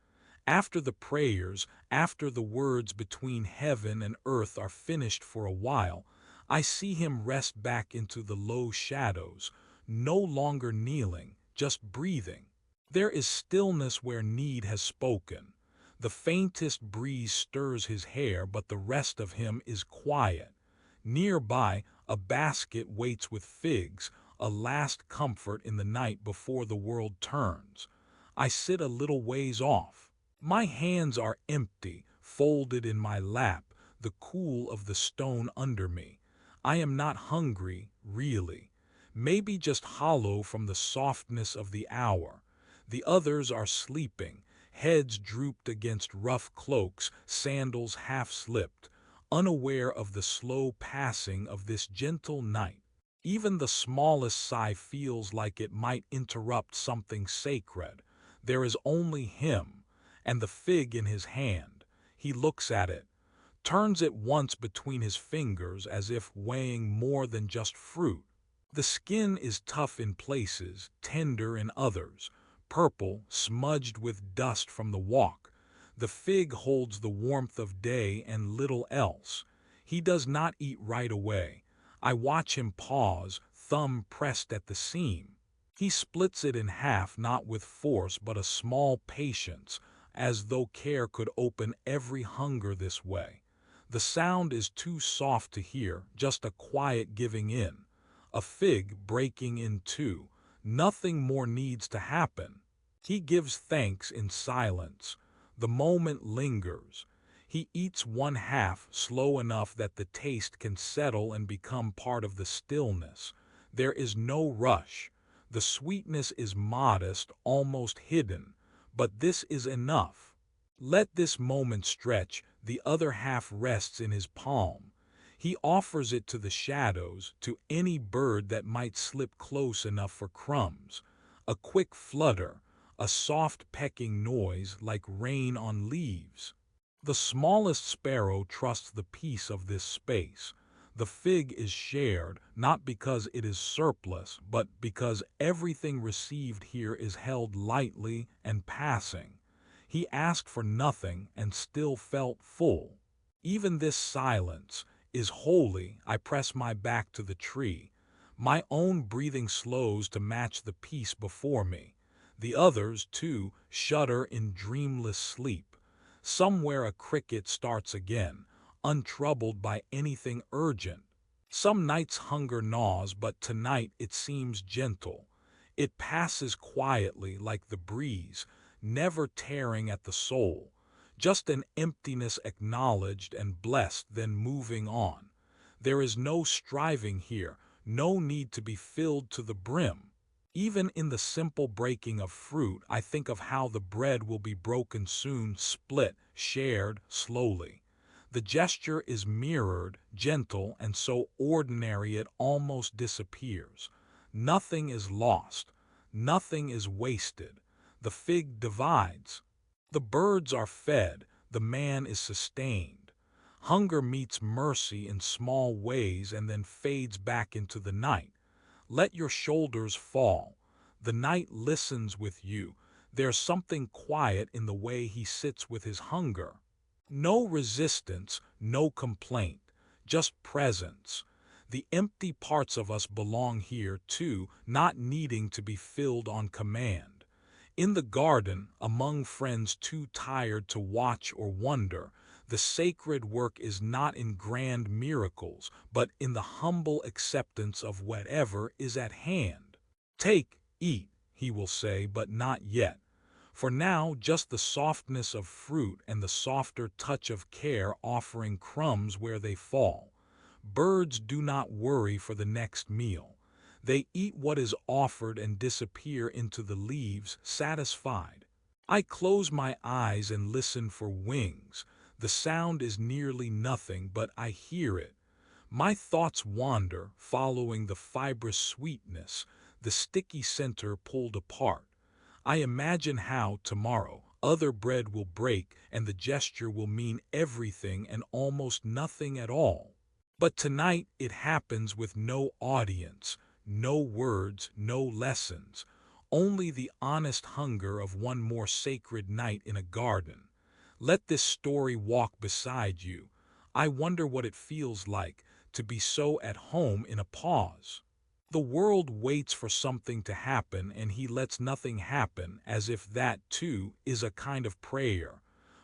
After the prayers, after the words between heaven and earth are finished for a while, I see him rest back into the low shadows, no longer kneeling, just breathing. There is stillness where need has spoken. The faintest breeze stirs his hair, but the rest of him is quiet. Nearby, a basket waits with figs, a last comfort in the night before the world turns. I sit a little ways off. My hands are empty, folded in my lap, the cool of the stone under me. I am not hungry, really. Maybe just hollow from the softness of the hour. The others are sleeping, heads drooped against rough cloaks, sandals half slipped, unaware of the slow passing of this gentle night. Even the smallest sigh feels like it might interrupt something sacred. There is only him, and the fig in his hand. He looks at it, turns it once between his fingers as if weighing more than just fruit. The skin is tough in places, tender in others, purple, smudged with dust from the walk. The fig holds the warmth of day and little else. He does not eat right away. I watch him pause, thumb pressed at the seam. He splits it in half, not with force but a small patience, as though care could open every hunger this way. The sound is too soft to hear, just a quiet giving in. A fig breaking in two. Nothing more needs to happen. He gives thanks in silence. The moment lingers. He eats one half slow enough that the taste can settle and become part of the stillness. There is no rush. The sweetness is modest, almost hidden. But this is enough. Let this moment stretch, the other half rests in his palm. He offers it to the shadows, to any bird that might slip close enough for crumbs. A quick flutter, a soft pecking noise like rain on leaves. The smallest sparrow trusts the peace of this space. The fig is shared, not because it is surplus, but because everything received here is held lightly and passing. He asked for nothing and still felt full. Even this silence is holy. I press my back to the tree. My own breathing slows to match the peace before me. The others, too, shudder in dreamless sleep. Somewhere a cricket starts again, untroubled by anything urgent. Some nights hunger gnaws, but tonight it seems gentle. It passes quietly like the breeze, never tearing at the soul. Just an emptiness acknowledged and blessed, then moving on. There is no striving here, no need to be filled to the brim. Even in the simple breaking of fruit, I think of how the bread will be broken soon, split, shared, slowly. The gesture is mirrored, gentle, and so ordinary it almost disappears. Nothing is lost. Nothing is wasted. The fig divides. The birds are fed. The man is sustained. Hunger meets mercy in small ways and then fades back into the night. Let your shoulders fall. The night listens with you. There's something quiet in the way he sits with his hunger. No resistance, no complaint, just presence. The empty parts of us belong here too, not needing to be filled on command. In the garden, among friends too tired to watch or wonder, the sacred work is not in grand miracles, but in the humble acceptance of whatever is at hand. Take, eat, he will say, but not yet. For now, just the softness of fruit and the softer touch of care offering crumbs where they fall. Birds do not worry for the next meal. They eat what is offered and disappear into the leaves, satisfied. I close my eyes and listen for wings. The sound is nearly nothing, but I hear it. My thoughts wander, following the fibrous sweetness, the sticky center pulled apart. I imagine how, tomorrow, other bread will break and the gesture will mean everything and almost nothing at all. But tonight it happens with no audience, no words, no lessons, only the honest hunger of one more sacred night in a garden. Let this story walk beside you. I wonder what it feels like to be so at home in a pause. The world waits for something to happen and he lets nothing happen, as if that, too, is a kind of prayer.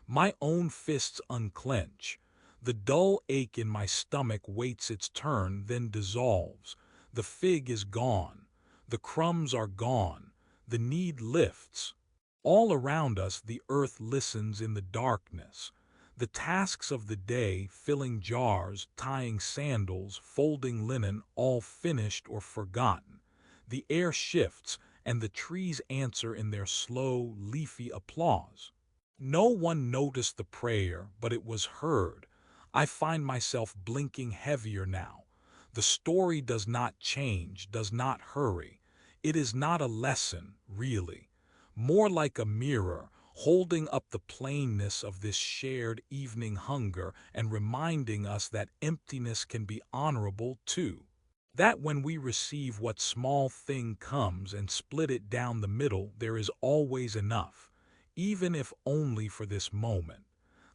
My own fists unclench. The dull ache in my stomach waits its turn, then dissolves. The fig is gone. The crumbs are gone. The need lifts. All around us the earth listens in the darkness. The tasks of the day, filling jars, tying sandals, folding linen, all finished or forgotten. The air shifts, and the trees answer in their slow, leafy applause. No one noticed the prayer, but it was heard. I find myself blinking heavier now. The story does not change, does not hurry. It is not a lesson, really. More like a mirror, holding up the plainness of this shared evening hunger and reminding us that emptiness can be honorable too. That when we receive what small thing comes and split it down the middle, there is always enough, even if only for this moment.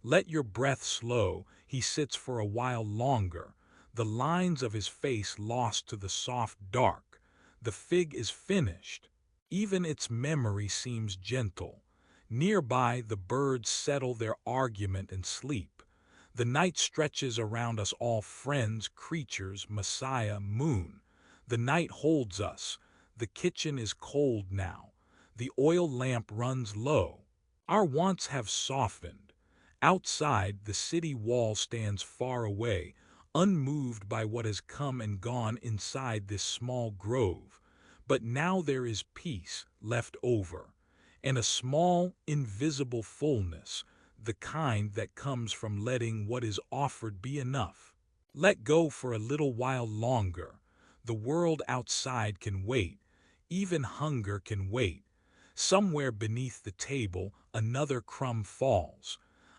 Let your breath slow, he sits for a while longer, the lines of his face lost to the soft dark. The fig is finished. Even its memory seems gentle. Nearby, the birds settle their argument and sleep. The night stretches around us all friends, creatures, Messiah, moon. The night holds us. The kitchen is cold now. The oil lamp runs low. Our wants have softened. Outside, the city wall stands far away, unmoved by what has come and gone inside this small grove. But now there is peace left over, and a small, invisible fullness, the kind that comes from letting what is offered be enough. Let go for a little while longer. The world outside can wait. Even hunger can wait. Somewhere beneath the table, another crumb falls.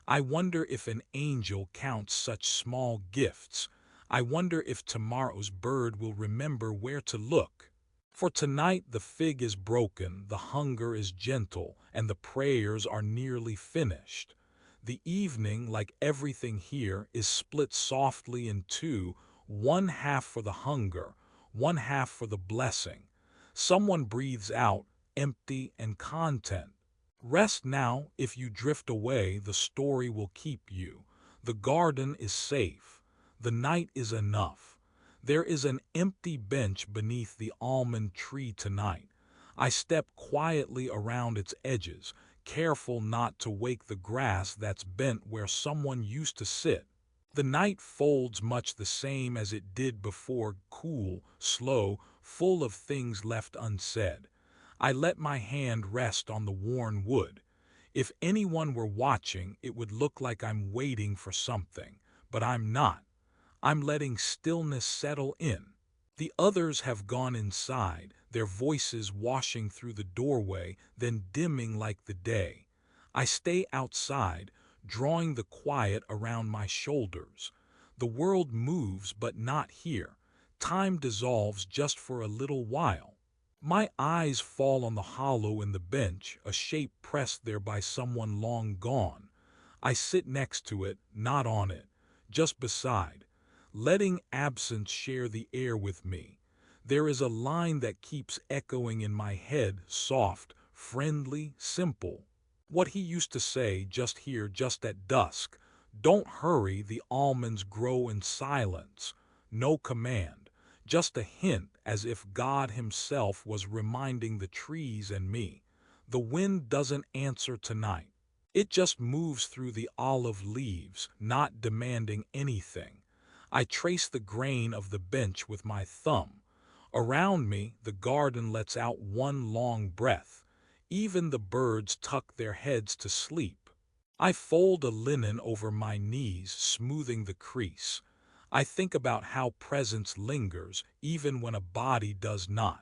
I wonder if an angel counts such small gifts. I wonder if tomorrow's bird will remember where to look. For tonight the fig is broken, the hunger is gentle, and the prayers are nearly finished. The evening, like everything here, is split softly in two, one half for the hunger, one half for the blessing. Someone breathes out, empty and content. Rest now. If you drift away, the story will keep you. The garden is safe. The night is enough. There is an empty bench beneath the almond tree tonight. I step quietly around its edges, careful not to wake the grass that's bent where someone used to sit. The night folds much the same as it did before, cool, slow, full of things left unsaid. I let my hand rest on the worn wood. If anyone were watching, it would look like I'm waiting for something, but I'm not. I'm letting stillness settle in. The others have gone inside, their voices washing through the doorway, then dimming like the day. I stay outside, drawing the quiet around my shoulders. The world moves, but not here. Time dissolves just for a little while. My eyes fall on the hollow in the bench, a shape pressed there by someone long gone. I sit next to it, not on it, just beside, letting absence share the air with me. There is a line that keeps echoing in my head, soft, friendly, simple. What he used to say just here, just at dusk. Don't hurry, the almonds grow in silence. No command, just a hint, as if God himself was reminding the trees and me. The wind doesn't answer tonight. It just moves through the olive leaves, not demanding anything. I trace the grain of the bench with my thumb. Around me, the garden lets out one long breath. Even the birds tuck their heads to sleep. I fold a linen over my knees, smoothing the crease. I think about how presence lingers, even when a body does not.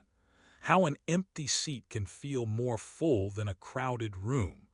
How an empty seat can feel more full than a crowded room.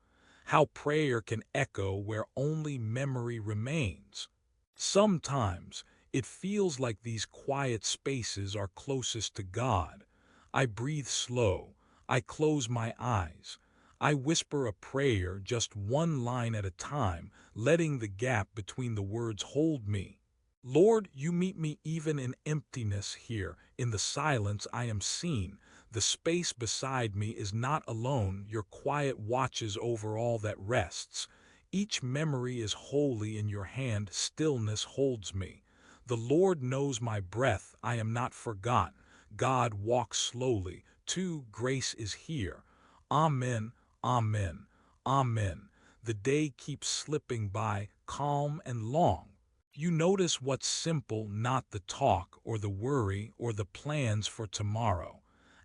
How prayer can echo where only memory remains. Sometimes, it feels like these quiet spaces are closest to God. I breathe slow. I close my eyes. I whisper a prayer, just one line at a time, letting the gap between the words hold me. Lord, you meet me even in emptiness here. In the silence I am seen. The space beside me is not alone. Your quiet watches over all that rests. Each memory is holy in your hand. Stillness holds me. The Lord knows my breath. I am not forgotten. God walks slowly. Too, grace is here. Amen, amen, amen. The day keeps slipping by, calm and long. You notice what's simple, not the talk or the worry or the plans for tomorrow.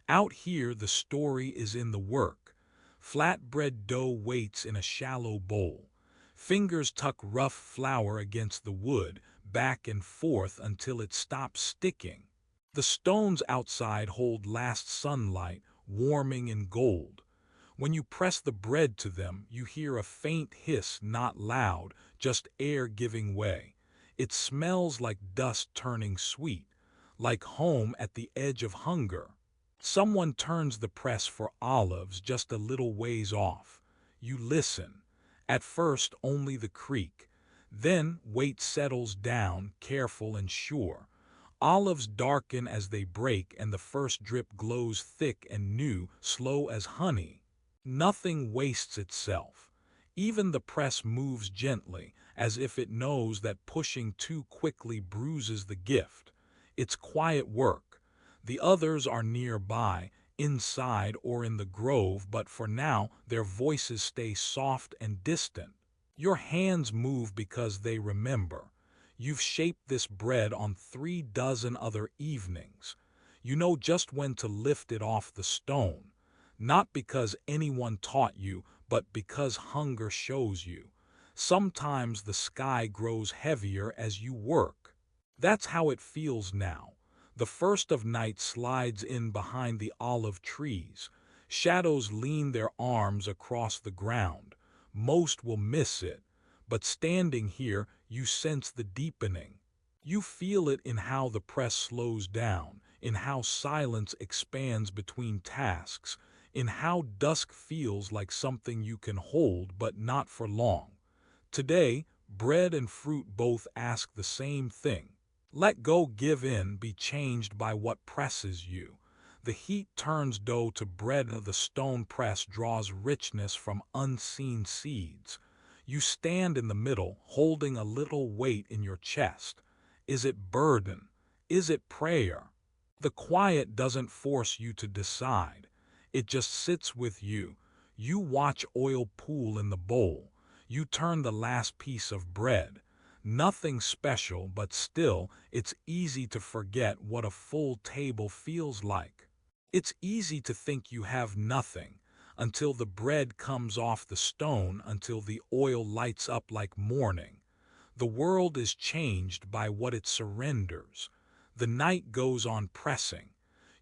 Out here, the story is in the work. Flatbread dough waits in a shallow bowl. Fingers tuck rough flour against the wood, back and forth until it stops sticking. The stones outside hold last sunlight, warming in gold. When you press the bread to them, you hear a faint hiss, not loud, just air giving way. It smells like dust turning sweet, like home at the edge of hunger. Someone turns the press for olives just a little ways off. You listen. At first, only the creak. Then, weight settles down, careful and sure. Olives darken as they break, and the first drip glows thick and new, slow as honey. Nothing wastes itself. Even the press moves gently, as if it knows that pushing too quickly bruises the gift. It's quiet work. The others are nearby, inside or in the grove, but for now their voices stay soft and distant. Your hands move because they remember. You've shaped this bread on 3 dozen other evenings. You know just when to lift it off the stone, not because anyone taught you, but because hunger shows you. Sometimes the sky grows heavier as you work. That's how it feels now. The first of night slides in behind the olive trees. Shadows lean their arms across the ground. Most will miss it, but standing here, you sense the deepening. You feel it in how the press slows down, in how silence expands between tasks, in how dusk feels like something you can hold but not for long. Today, bread and fruit both ask the same thing. Let go, give in, be changed by what presses you. The heat turns dough to bread, the stone press draws richness from unseen seeds. You stand in the middle, holding a little weight in your chest. Is it burden? Is it prayer? The quiet doesn't force you to decide. It just sits with you. You watch oil pool in the bowl. You turn the last piece of bread. Nothing special, but still, it's easy to forget what a full table feels like. It's easy to think you have nothing, until the bread comes off the stone, until the oil lights up like morning. The world is changed by what it surrenders. The night goes on pressing.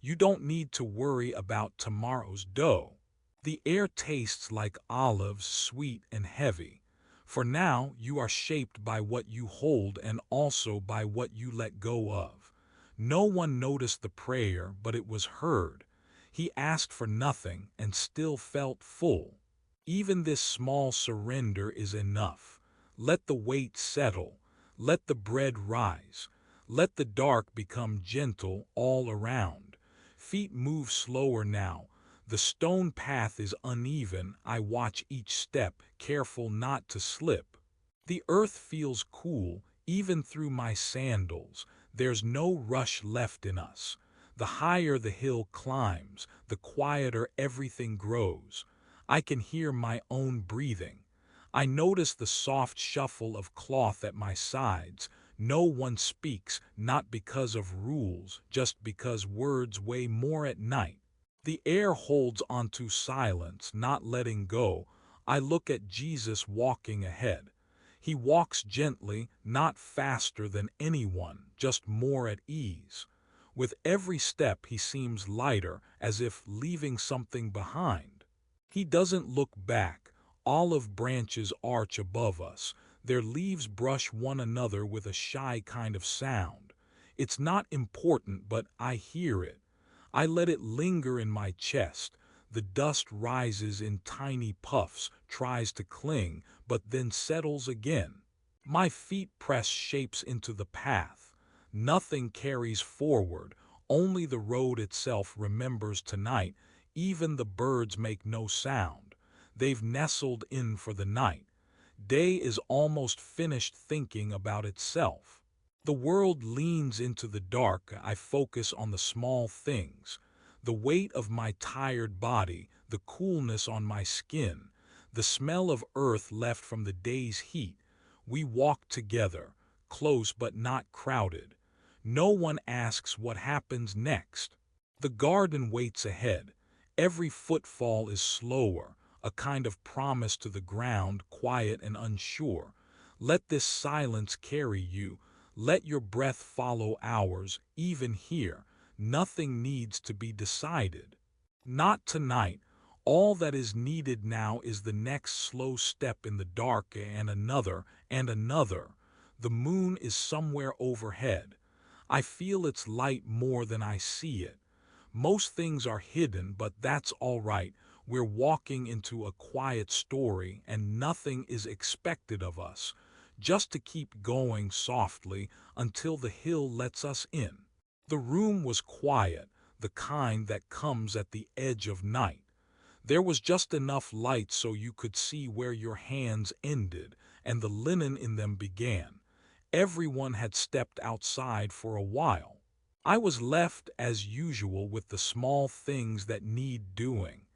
You don't need to worry about tomorrow's dough. The air tastes like olives, sweet and heavy. For now, you are shaped by what you hold and also by what you let go of. No one noticed the prayer, but it was heard. He asked for nothing and still felt full. Even this small surrender is enough. Let the weight settle. Let the bread rise. Let the dark become gentle all around. Feet move slower now. The stone path is uneven. I watch each step, careful not to slip. The earth feels cool, even through my sandals. There's no rush left in us. The higher the hill climbs, the quieter everything grows. I can hear my own breathing. I notice the soft shuffle of cloth at my sides. No one speaks, not because of rules, just because words weigh more at night. The air holds onto silence, not letting go. I look at Jesus walking ahead. He walks gently, not faster than anyone, just more at ease. With every step he seems lighter, as if leaving something behind. He doesn't look back. Olive branches arch above us. Their leaves brush one another with a shy kind of sound. It's not important, but I hear it. I let it linger in my chest. The dust rises in tiny puffs, tries to cling, but then settles again. My feet press shapes into the path. Nothing carries forward, only the road itself remembers tonight. Even the birds make no sound. They've nestled in for the night. Day is almost finished thinking about itself. The world leans into the dark. I focus on the small things. The weight of my tired body, the coolness on my skin, the smell of earth left from the day's heat. We walk together, close but not crowded. No one asks what happens next. The garden waits ahead. Every footfall is slower, a kind of promise to the ground, quiet and unsure. Let this silence carry you. Let your breath follow ours, even here. Nothing needs to be decided. Not tonight. All that is needed now is the next slow step in the dark, and another and another. The moon is somewhere overhead. I feel its light more than I see it. Most things are hidden, but that's all right. We're walking into a quiet story, and nothing is expected of us. Just to keep going softly until the hill lets us in. The room was quiet, the kind that comes at the edge of night. There was just enough light so you could see where your hands ended and the linen in them began. Everyone had stepped outside for a while. I was left, as usual, with the small things that need doing.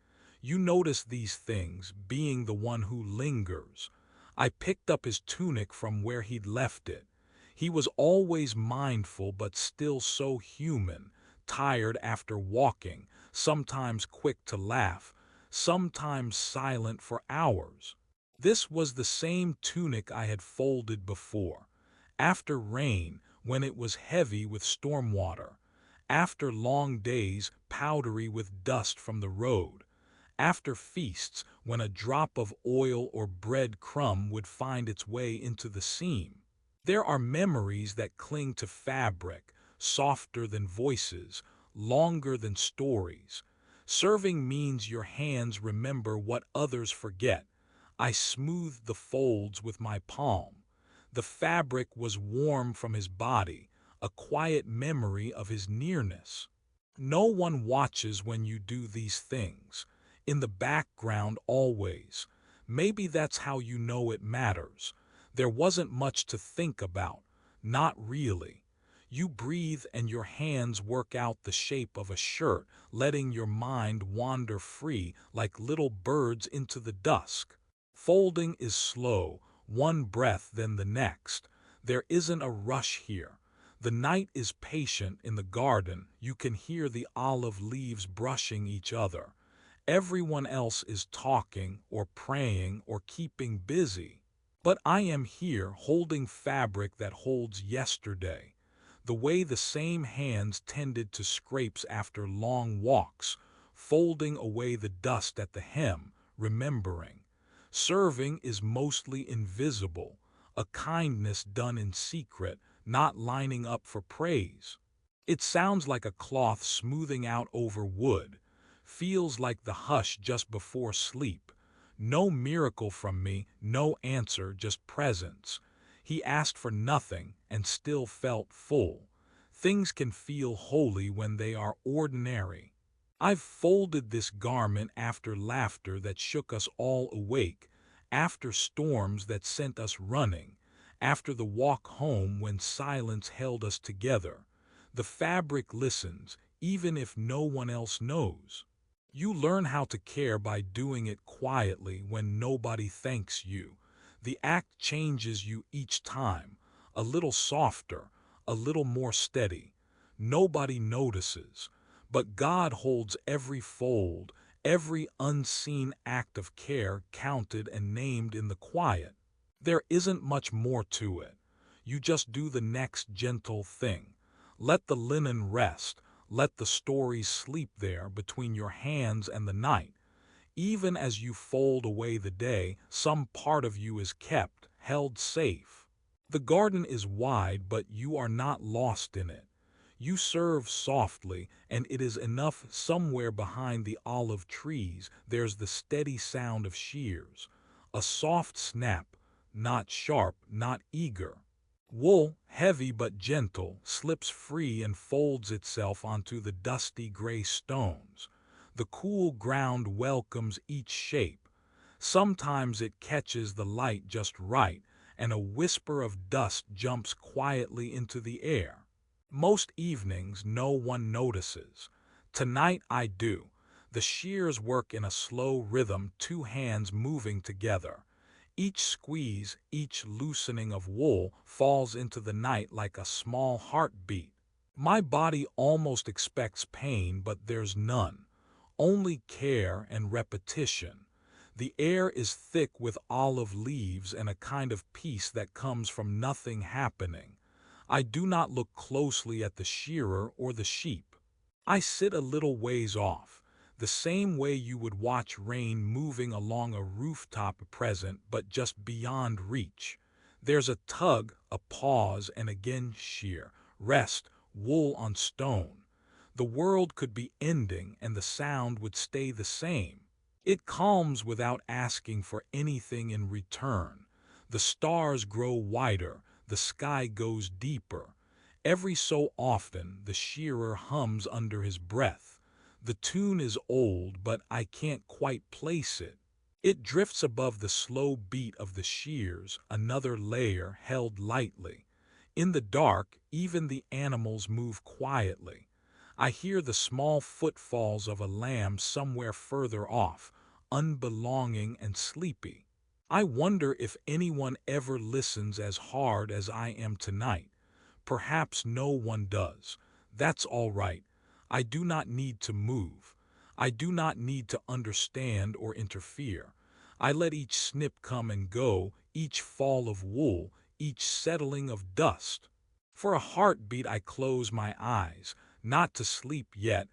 You notice these things, being the one who lingers. I picked up his tunic from where he'd left it. He was always mindful but still so human, tired after walking, sometimes quick to laugh, sometimes silent for hours. This was the same tunic I had folded before. After rain, when it was heavy with storm water. After long days, powdery with dust from the road. After feasts, when a drop of oil or bread crumb would find its way into the seam. There are memories that cling to fabric, softer than voices, longer than stories. Serving means your hands remember what others forget. I smoothed the folds with my palm. The fabric was warm from his body, a quiet memory of his nearness. No one watches when you do these things. In the background always. Maybe that's how you know it matters. There wasn't much to think about. Not really. You breathe and your hands work out the shape of a shirt, letting your mind wander free like little birds into the dusk. Folding is slow, one breath then the next. There isn't a rush here. The night is patient in the garden. You can hear the olive leaves brushing each other. Everyone else is talking or praying or keeping busy. But I am here holding fabric that holds yesterday. The way the same hands tended to scrapes after long walks, folding away the dust at the hem, remembering. Serving is mostly invisible, a kindness done in secret, not lining up for praise. It sounds like a cloth smoothing out over wood, feels like the hush just before sleep. No miracle from me, no answer, just presence. He asked for nothing and still felt full. Things can feel holy when they are ordinary. I've folded this garment after laughter that shook us all awake, after storms that sent us running, after the walk home when silence held us together. The fabric listens, even if no one else knows. You learn how to care by doing it quietly when nobody thanks you. The act changes you each time, a little softer, a little more steady. Nobody notices, but God holds every fold, every unseen act of care counted and named in the quiet. There isn't much more to it. You just do the next gentle thing. Let the linen rest. Let the stories sleep there between your hands and the night. Even as you fold away the day, some part of you is kept, held safe. The garden is wide, but you are not lost in it. You serve softly, and it is enough. Somewhere behind the olive trees there's the steady sound of shears. A soft snap, not sharp, not eager. Wool, heavy but gentle, slips free and folds itself onto the dusty gray stones. The cool ground welcomes each shape. Sometimes it catches the light just right, and a whisper of dust jumps quietly into the air. Most evenings no one notices. Tonight I do. The shears work in a slow rhythm, two hands moving together. Each squeeze, each loosening of wool falls into the night like a small heartbeat. My body almost expects pain, but there's none. Only care and repetition. The air is thick with olive leaves and a kind of peace that comes from nothing happening. I do not look closely at the shearer or the sheep. I sit a little ways off, the same way you would watch rain moving along a rooftop present but just beyond reach. There's a tug, a pause, and again shear, rest, wool on stone. The world could be ending and the sound would stay the same. It calms without asking for anything in return. The stars grow wider, the sky goes deeper. Every so often the shearer hums under his breath. The tune is old, but I can't quite place it. It drifts above the slow beat of the shears, another layer held lightly. In the dark, even the animals move quietly. I hear the small footfalls of a lamb somewhere further off, unbelonging and sleepy. I wonder if anyone ever listens as hard as I am tonight. Perhaps no one does. That's all right. I do not need to move. I do not need to understand or interfere. I let each snip come and go, each fall of wool, each settling of dust. For a heartbeat I close my eyes, not to sleep yet,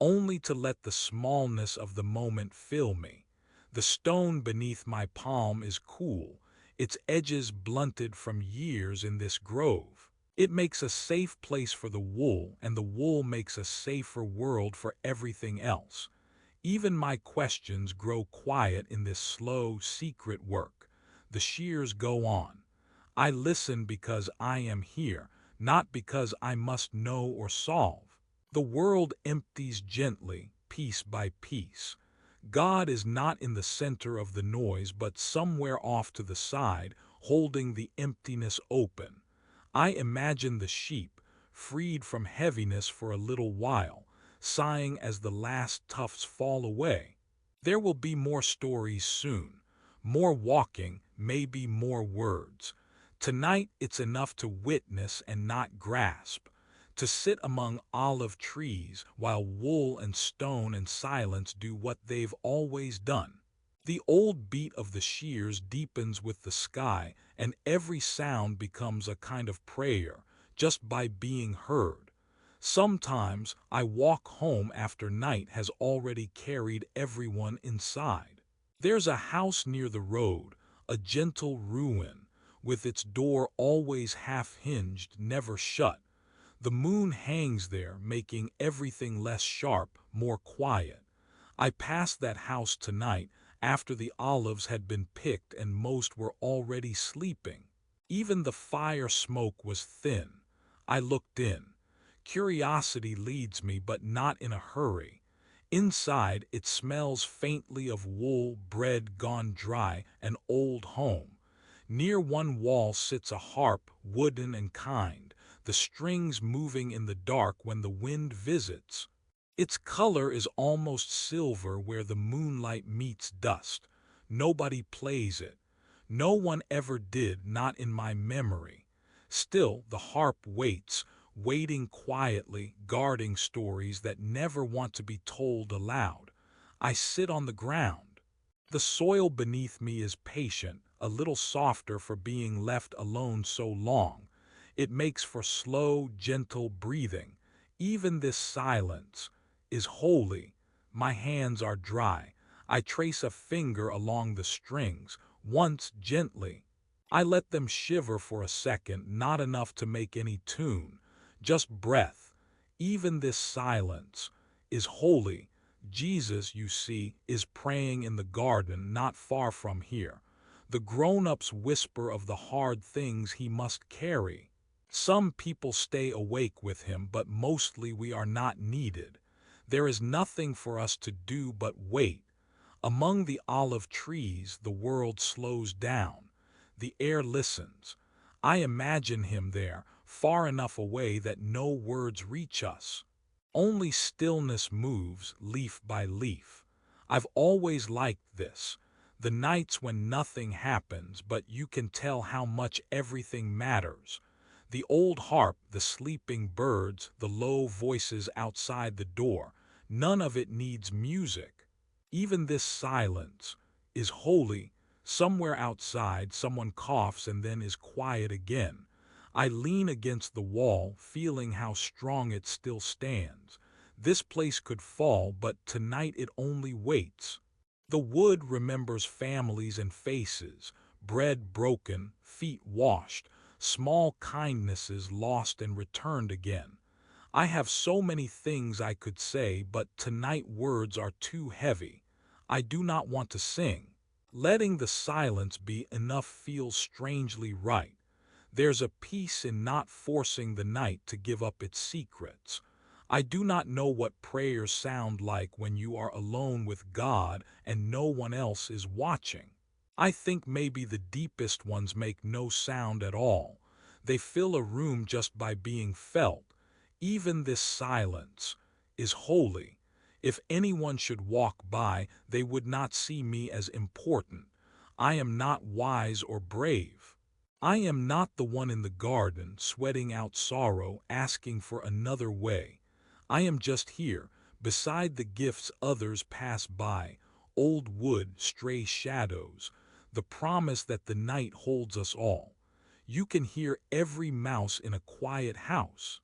only to let the smallness of the moment fill me. The stone beneath my palm is cool, its edges blunted from years in this grove. It makes a safe place for the wool, and the wool makes a safer world for everything else. Even my questions grow quiet in this slow, secret work. The shears go on. I listen because I am here, not because I must know or solve. The world empties gently, piece by piece. God is not in the center of the noise, but somewhere off to the side, holding the emptiness open. I imagine the sheep, freed from heaviness for a little while, sighing as the last tufts fall away. There will be more stories soon, more walking, maybe more words. Tonight it's enough to witness and not grasp, to sit among olive trees while wool and stone and silence do what they've always done. The old beat of the shears deepens with the sky, and every sound becomes a kind of prayer, just by being heard. Sometimes I walk home after night has already carried everyone inside. There's a house near the road, a gentle ruin, with its door always half-hinged, never shut. The moon hangs there, making everything less sharp, more quiet. I passed that house tonight, after the olives had been picked and most were already sleeping. Even the fire smoke was thin. I looked in. Curiosity leads me, but not in a hurry. Inside, it smells faintly of wool, bread gone dry, an old home. Near one wall sits a harp, wooden and kind, the strings moving in the dark when the wind visits. Its color is almost silver where the moonlight meets dust. Nobody plays it. No one ever did, not in my memory. Still, the harp waits, waiting quietly, guarding stories that never want to be told aloud. I sit on the ground. The soil beneath me is patient, a little softer for being left alone so long. It makes for slow, gentle breathing. Even this silence is holy. My hands are dry. I trace a finger along the strings, once gently. I let them shiver for a second, not enough to make any tune, just breath. Even this silence is holy. Jesus, you see, is praying in the garden not far from here. The grown-ups whisper of the hard things he must carry. Some people stay awake with him, but mostly we are not needed. There is nothing for us to do but wait. Among the olive trees, the world slows down. The air listens. I imagine him there, far enough away that no words reach us. Only stillness moves, leaf by leaf. I've always liked this. The nights when nothing happens, but you can tell how much everything matters. The old harp, the sleeping birds, the low voices outside the door, none of it needs music. Even this silence is holy. Somewhere outside, someone coughs and then is quiet again. I lean against the wall, feeling how strong it still stands. This place could fall, but tonight it only waits. The wood remembers families and faces, bread broken, feet washed, small kindnesses lost and returned again. I have so many things I could say, but tonight words are too heavy. I do not want to sing. Letting the silence be enough feels strangely right. There's a peace in not forcing the night to give up its secrets. I do not know what prayers sound like when you are alone with God and no one else is watching. I think maybe the deepest ones make no sound at all. They fill a room just by being felt. Even this silence is holy. If anyone should walk by, they would not see me as important. I am not wise or brave. I am not the one in the garden, sweating out sorrow, asking for another way. I am just here, beside the gifts others pass by, old wood, stray shadows, the promise that the night holds us all. You can hear every mouse in a quiet house.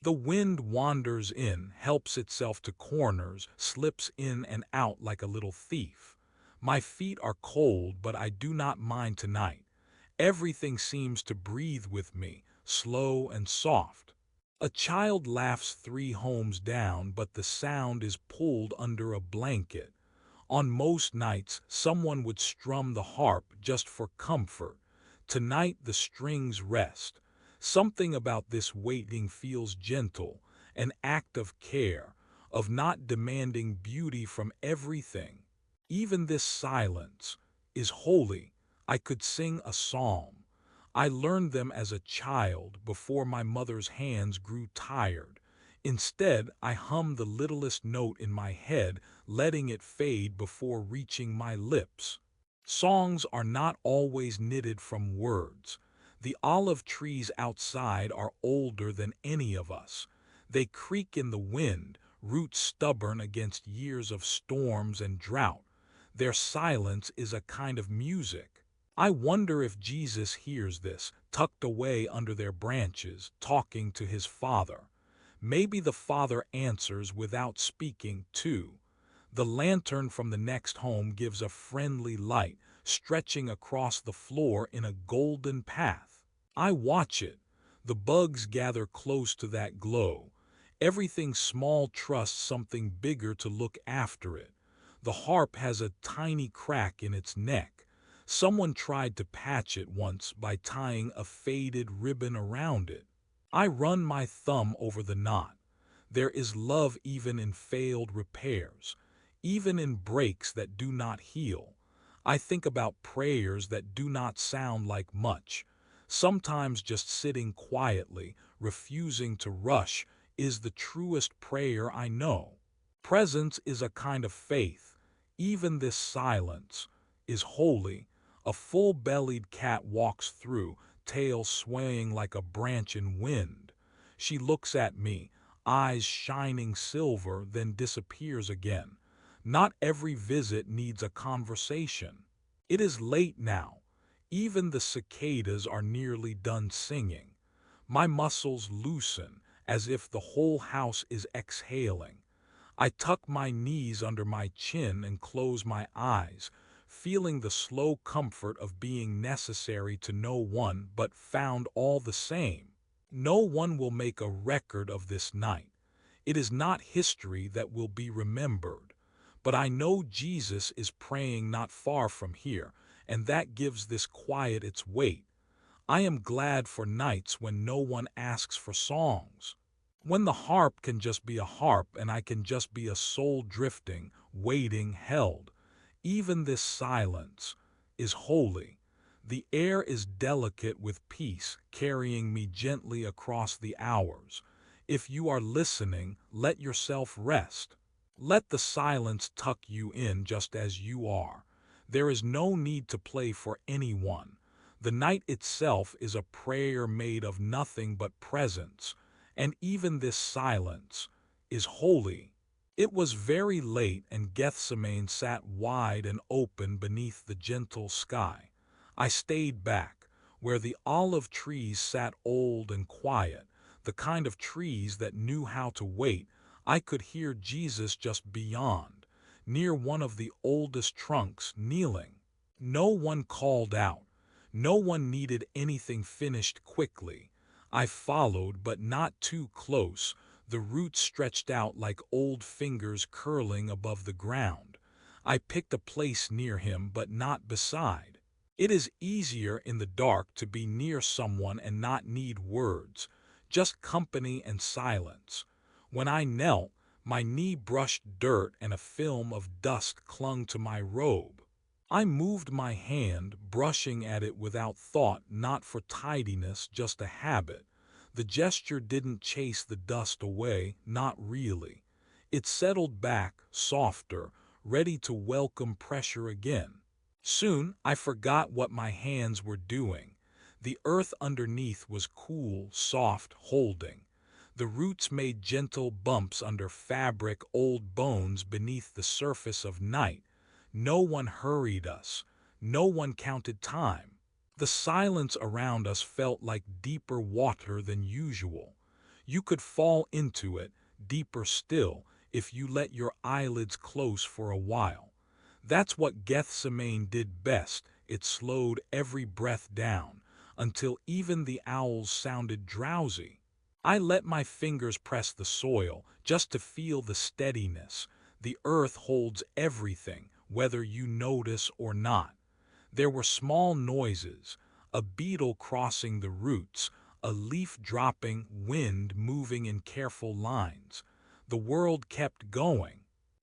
The wind wanders in, helps itself to corners, slips in and out like a little thief. My feet are cold, but I do not mind tonight. Everything seems to breathe with me, slow and soft. A child laughs 3 homes down, but the sound is pulled under a blanket. On most nights, someone would strum the harp just for comfort. Tonight the strings rest. Something about this waiting feels gentle, an act of care, of not demanding beauty from everything. Even this silence is holy. I could sing a psalm. I learned them as a child before my mother's hands grew tired. Instead, I hummed the littlest note in my head, letting it fade before reaching my lips. Songs are not always knitted from words. The olive trees outside are older than any of us. They creak in the wind, roots stubborn against years of storms and drought. Their silence is a kind of music. I wonder if Jesus hears this, tucked away under their branches, talking to his Father. Maybe the Father answers without speaking, too. The lantern from the next home gives a friendly light, stretching across the floor in a golden path. I watch it. The bugs gather close to that glow. Everything small trusts something bigger to look after it. The harp has a tiny crack in its neck. Someone tried to patch it once by tying a faded ribbon around it. I run my thumb over the knot. There is love even in failed repairs, even in breaks that do not heal. I think about prayers that do not sound like much. Sometimes just sitting quietly, refusing to rush, is the truest prayer I know. Presence is a kind of faith. Even this silence is holy. A full-bellied cat walks through, tail swaying like a branch in wind. She looks at me, eyes shining silver, then disappears again. Not every visit needs a conversation. It is late now. Even the cicadas are nearly done singing. My muscles loosen, as if the whole house is exhaling. I tuck my knees under my chin and close my eyes, feeling the slow comfort of being necessary to no one but found all the same. No one will make a record of this night. It is not history that will be remembered. But I know Jesus is praying not far from here, and that gives this quiet its weight. I am glad for nights when no one asks for songs. When the harp can just be a harp and I can just be a soul drifting, waiting, held. Even this silence is holy. The air is delicate with peace, carrying me gently across the hours. If you are listening, let yourself rest. Let the silence tuck you in just as you are. There is no need to play for anyone. The night itself is a prayer made of nothing but presence, and even this silence is holy. It was very late, and Gethsemane sat wide and open beneath the gentle sky. I stayed back, where the olive trees sat old and quiet, the kind of trees that knew how to wait. I could hear Jesus just beyond, near one of the oldest trunks, kneeling. No one called out. No one needed anything finished quickly. I followed, but not too close. The roots stretched out like old fingers curling above the ground. I picked a place near him, but not beside. It is easier in the dark to be near someone and not need words, just company and silence. When I knelt, my knee brushed dirt and a film of dust clung to my robe. I moved my hand, brushing at it without thought, not for tidiness, just a habit. The gesture didn't chase the dust away, not really. It settled back, softer, ready to welcome pressure again. Soon I forgot what my hands were doing. The earth underneath was cool, soft, holding. The roots made gentle bumps under fabric, old bones beneath the surface of night. No one hurried us. No one counted time. The silence around us felt like deeper water than usual. You could fall into it, deeper still, if you let your eyelids close for a while. That's what Gethsemane did best. It slowed every breath down, until even the owls sounded drowsy. I let my fingers press the soil, just to feel the steadiness. The earth holds everything, whether you notice or not. There were small noises, a beetle crossing the roots, a leaf dropping, wind moving in careful lines. The world kept going.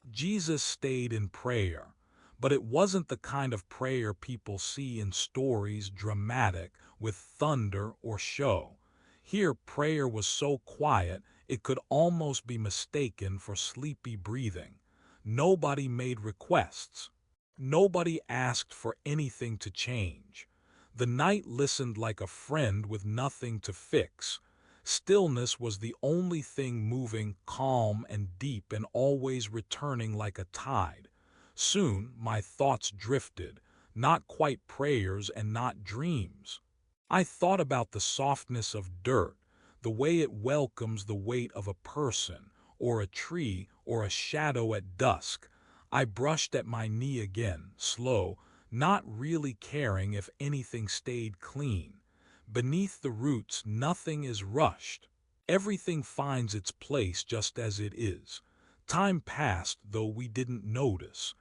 Jesus stayed in prayer, but it wasn't the kind of prayer people see in stories, dramatic, with thunder or show. Here prayer was so quiet it could almost be mistaken for sleepy breathing. Nobody made requests. Nobody asked for anything to change. The night listened like a friend with nothing to fix. Stillness was the only thing moving, calm and deep and always returning like a tide. Soon my thoughts drifted, not quite prayers and not dreams. I thought about the softness of dirt, the way it welcomes the weight of a person, or a tree, or a shadow at dusk. I brushed at my knee again, slow, not really caring if anything stayed clean. Beneath the roots, nothing is rushed. Everything finds its place just as it is. Time passed, though we didn't notice.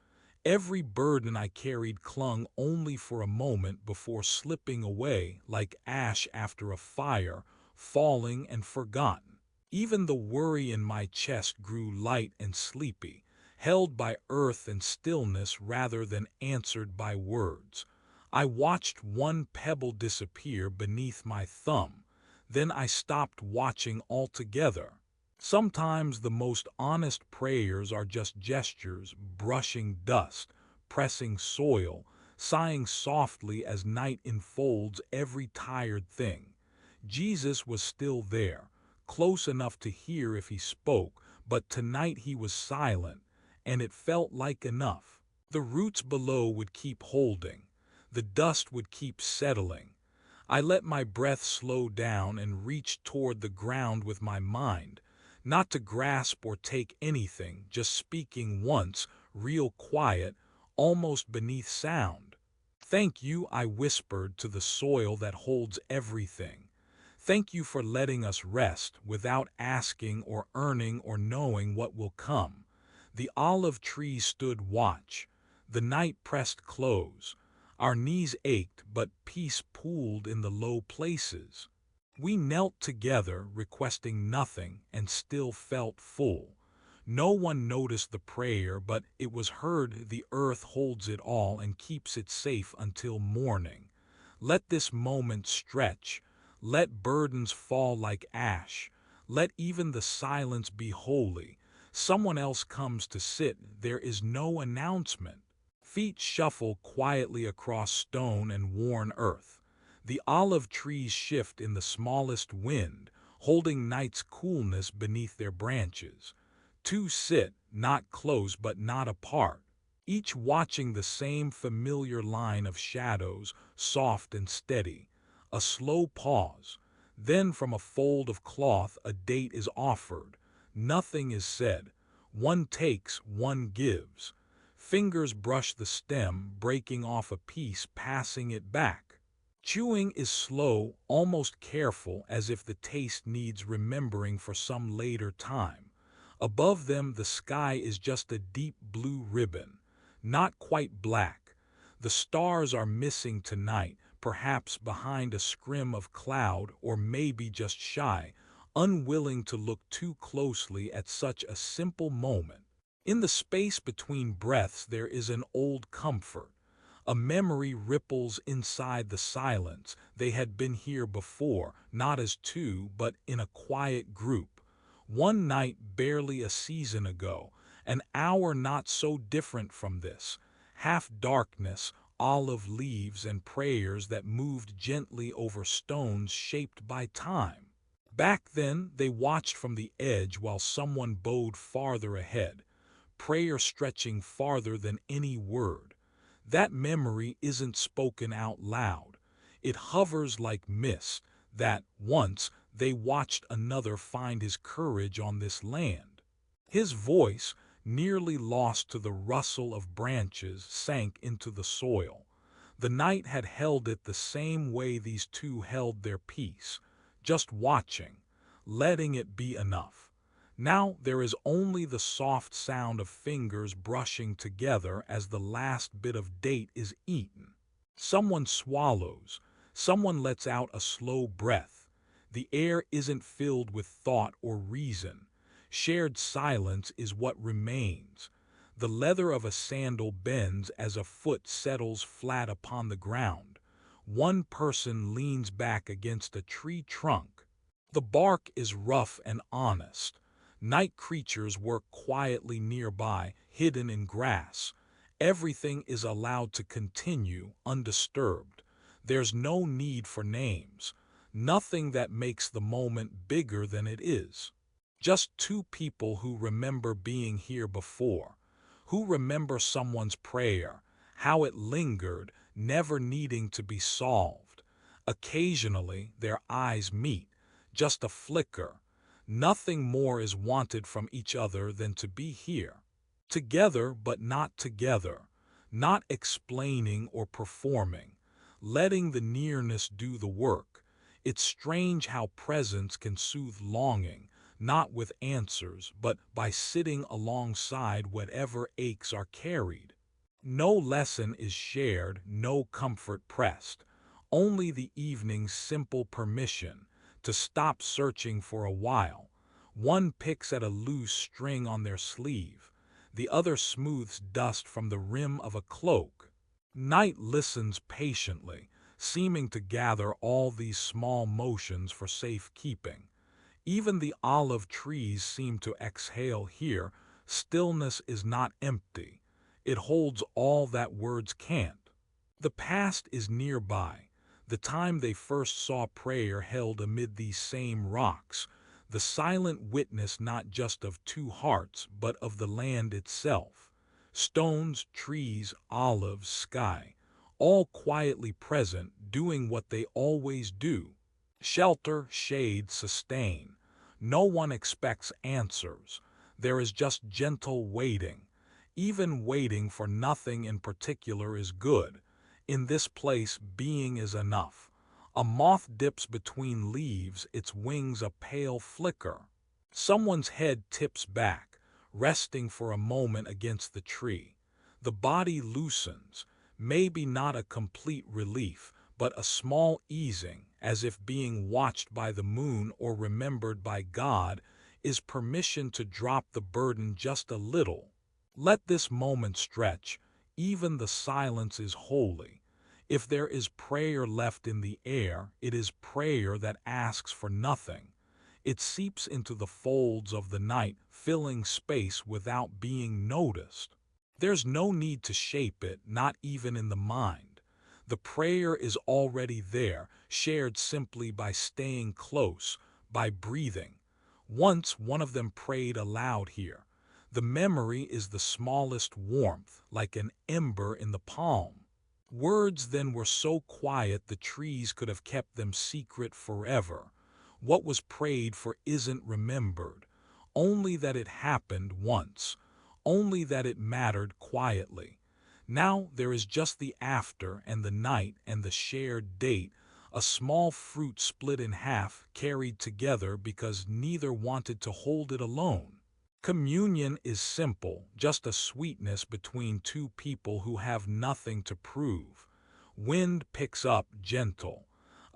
Every burden I carried clung only for a moment before slipping away like ash after a fire, falling and forgotten. Even the worry in my chest grew light and sleepy, held by earth and stillness rather than answered by words. I watched one pebble disappear beneath my thumb. Then I stopped watching altogether. Sometimes the most honest prayers are just gestures, brushing dust, pressing soil, sighing softly as night enfolds every tired thing. Jesus was still there, close enough to hear if he spoke, but tonight he was silent, and it felt like enough. The roots below would keep holding. The dust would keep settling. I let my breath slow down and reached toward the ground with my mind, not to grasp or take anything, just speaking once, real quiet, almost beneath sound. Thank you, I whispered to the soil that holds everything. Thank you for letting us rest without asking or earning or knowing what will come. The olive tree stood watch. The night pressed close. Our knees ached, but peace pooled in the low places. We knelt together, requesting nothing, and still felt full. No one noticed the prayer, but it was heard. The earth holds it all and keeps it safe until morning. Let this moment stretch. Let burdens fall like ash. Let even the silence be holy. Someone else comes to sit. There is no announcement. Feet shuffle quietly across stone and worn earth. The olive trees shift in the smallest wind, holding night's coolness beneath their branches. Two sit, not close but not apart, each watching the same familiar line of shadows, soft and steady. A slow pause. Then from a fold of cloth a date is offered. Nothing is said. One takes, one gives. Fingers brush the stem, breaking off a piece, passing it back. Chewing is slow, almost careful, as if the taste needs remembering for some later time. Above them the sky is just a deep blue ribbon, not quite black. The stars are missing tonight, perhaps behind a scrim of cloud, or maybe just shy, unwilling to look too closely at such a simple moment. In the space between breaths there is an old comfort. A memory ripples inside the silence. They had been here before, not as two, but in a quiet group. One night barely a season ago, an hour not so different from this. Half darkness, olive leaves, and prayers that moved gently over stones shaped by time. Back then, they watched from the edge while someone bowed farther ahead, prayer stretching farther than any word. That memory isn't spoken out loud. It hovers like mist that, once, they watched another find his courage on this land. His voice, nearly lost to the rustle of branches, sank into the soil. The night had held it the same way these two held their peace, just watching, letting it be enough. Now there is only the soft sound of fingers brushing together as the last bit of date is eaten. Someone swallows, someone lets out a slow breath. The air isn't filled with thought or reason. Shared silence is what remains. The leather of a sandal bends as a foot settles flat upon the ground. One person leans back against a tree trunk. The bark is rough and honest. Night creatures work quietly nearby, hidden in grass. Everything is allowed to continue undisturbed. There's no need for names. Nothing that makes the moment bigger than it is. Just two people who remember being here before, who remember someone's prayer, how it lingered, never needing to be solved. Occasionally, their eyes meet, just a flicker. Nothing more is wanted from each other than to be here. Together but not together, not explaining or performing, letting the nearness do the work. It's strange how presence can soothe longing, not with answers, but by sitting alongside whatever aches are carried. No lesson is shared, no comfort pressed, only the evening's simple permission to stop searching for a while. One picks at a loose string on their sleeve. The other smooths dust from the rim of a cloak. Night listens patiently, seeming to gather all these small motions for safekeeping. Even the olive trees seem to exhale here. Stillness is not empty. It holds all that words can't. The past is nearby. The time they first saw prayer held amid these same rocks, the silent witness not just of two hearts, but of the land itself. Stones, trees, olives, sky, all quietly present, doing what they always do. Shelter, shade, sustain. No one expects answers. There is just gentle waiting. Even waiting for nothing in particular is good. In this place, being is enough. A moth dips between leaves, its wings a pale flicker. Someone's head tips back, resting for a moment against the tree. The body loosens, maybe not a complete relief, but a small easing, as if being watched by the moon or remembered by God is permission to drop the burden just a little. Let this moment stretch. Even the silence is holy. If there is prayer left in the air, it is prayer that asks for nothing. It seeps into the folds of the night, filling space without being noticed. There's no need to shape it, not even in the mind. The prayer is already there, shared simply by staying close, by breathing. Once one of them prayed aloud here. The memory is the smallest warmth, like an ember in the palm. Words then were so quiet the trees could have kept them secret forever. What was prayed for isn't remembered, only that it happened once, only that it mattered quietly. Now there is just the after and the night and the shared date, a small fruit split in half, carried together because neither wanted to hold it alone. Communion is simple, just a sweetness between two people who have nothing to prove. Wind picks up gentle.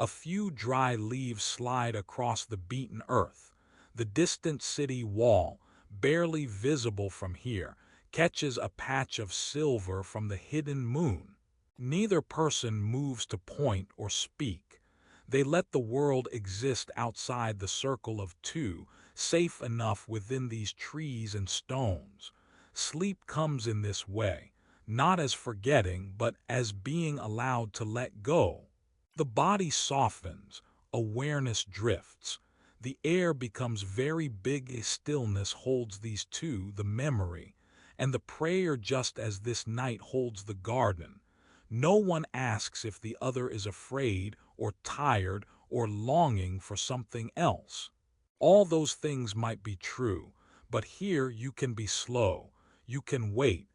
A few dry leaves slide across the beaten earth. The distant city wall, barely visible from here, catches a patch of silver from the hidden moon. Neither person moves to point or speak. They let the world exist outside the circle of two, safe enough within these trees and stones. Sleep comes in this way, not as forgetting, but as being allowed to let go. The body softens, awareness drifts. The air becomes very big, a stillness holds these two, the memory, and the prayer, just as this night holds the garden. No one asks if the other is afraid or tired or longing for something else. All those things might be true, but here you can be slow, you can wait,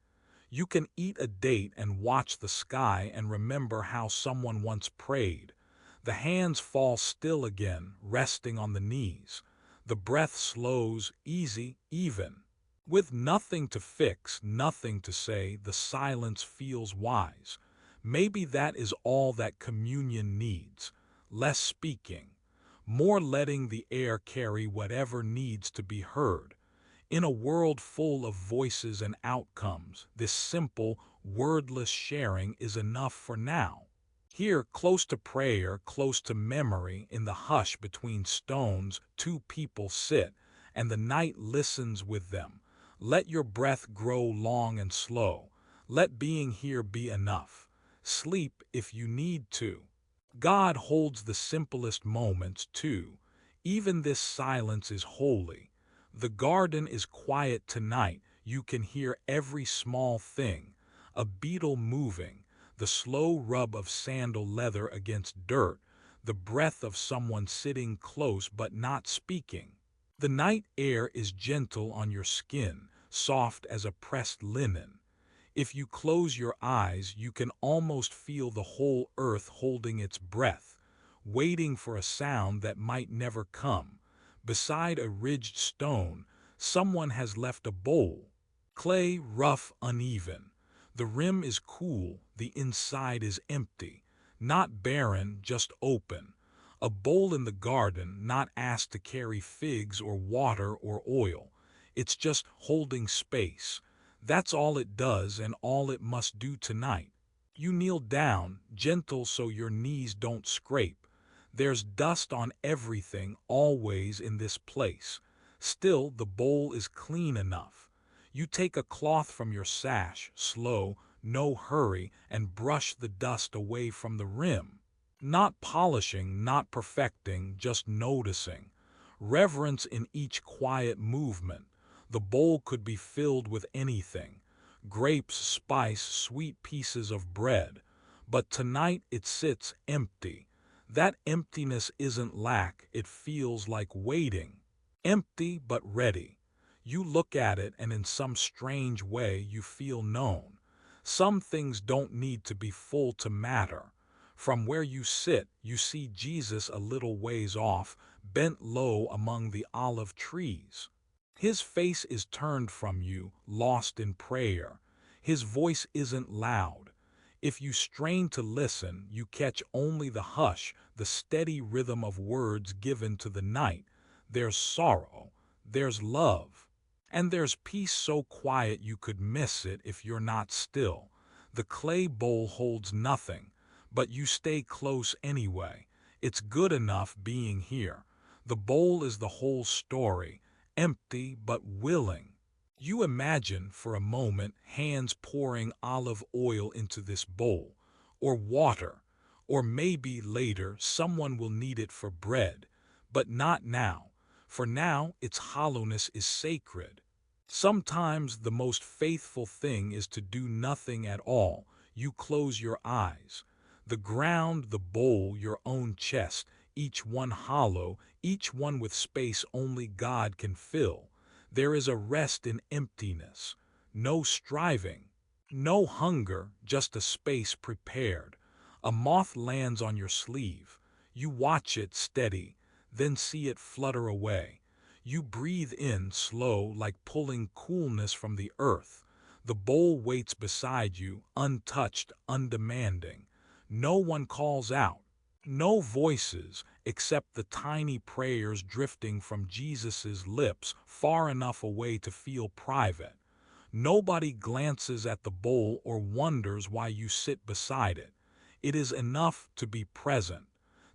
you can eat a date and watch the sky and remember how someone once prayed. The hands fall still again, resting on the knees. The breath slows, easy, even. With nothing to fix, nothing to say, the silence feels wise. Maybe that is all that communion needs. Less speaking, more letting the air carry whatever needs to be heard. In a world full of voices and outcomes, this simple, wordless sharing is enough for now. Here, close to prayer, close to memory, in the hush between stones, two people sit, and the night listens with them. Let your breath grow long and slow. Let being here be enough. Sleep if you need to. God holds the simplest moments, too. Even this silence is holy. The garden is quiet tonight. You can hear every small thing. A beetle moving, the slow rub of sandal leather against dirt, the breath of someone sitting close but not speaking. The night air is gentle on your skin, soft as a pressed linen. If you close your eyes, you can almost feel the whole earth holding its breath, waiting for a sound that might never come. Beside a ridged stone, someone has left a bowl. Clay, rough, uneven. The rim is cool, the inside is empty. Not barren, just open. A bowl in the garden, not asked to carry figs or water or oil. It's just holding space. That's all it does and all it must do tonight. You kneel down, gentle so your knees don't scrape. There's dust on everything, always in this place. Still, the bowl is clean enough. You take a cloth from your sash, slow, no hurry, and brush the dust away from the rim. Not polishing, not perfecting, just noticing. Reverence in each quiet movement. The bowl could be filled with anything. Grapes, spice, sweet pieces of bread. But tonight it sits empty. That emptiness isn't lack, it feels like waiting. Empty but ready. You look at it and in some strange way you feel known. Some things don't need to be full to matter. From where you sit, you see Jesus a little ways off, bent low among the olive trees. His face is turned from you, lost in prayer. His voice isn't loud. If you strain to listen, you catch only the hush, the steady rhythm of words given to the night. There's sorrow, there's love, and there's peace so quiet you could miss it if you're not still. The clay bowl holds nothing, but you stay close anyway. It's good enough being here. The bowl is the whole story, empty but willing. You imagine for a moment hands pouring olive oil into this bowl, or water, or maybe later someone will need it for bread, but not now, for now its hollowness is sacred. Sometimes the most faithful thing is to do nothing at all. You close your eyes. The ground, the bowl, your own chest, each one hollow, each one with space only God can fill. There is a rest in emptiness, no striving, no hunger, just a space prepared. A moth lands on your sleeve. You watch it steady, then see it flutter away. You breathe in slow, like pulling coolness from the earth. The bowl waits beside you, untouched, undemanding. No one calls out. No voices, except the tiny prayers drifting from Jesus's lips far enough away to feel private. Nobody glances at the bowl or wonders why you sit beside it. It is enough to be present,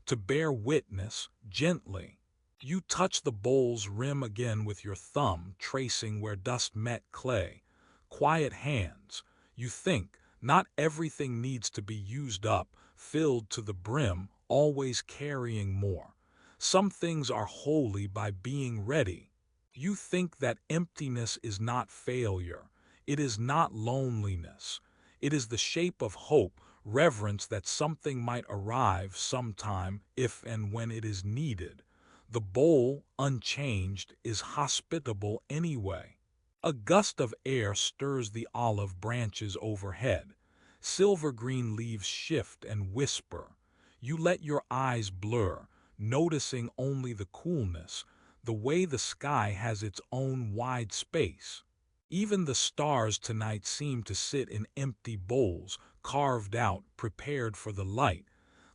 to bear witness gently. You touch the bowl's rim again with your thumb, tracing where dust met clay. Quiet hands. You think, not everything needs to be used up, filled to the brim, always carrying more. Some things are holy by being ready. You think that emptiness is not failure. It is not loneliness. It is the shape of hope, reverence that something might arrive sometime if and when it is needed. The bowl, unchanged, is hospitable anyway. A gust of air stirs the olive branches overhead. Silver-green leaves shift and whisper. You let your eyes blur, noticing only the coolness, the way the sky has its own wide space. Even the stars tonight seem to sit in empty bowls, carved out, prepared for the light.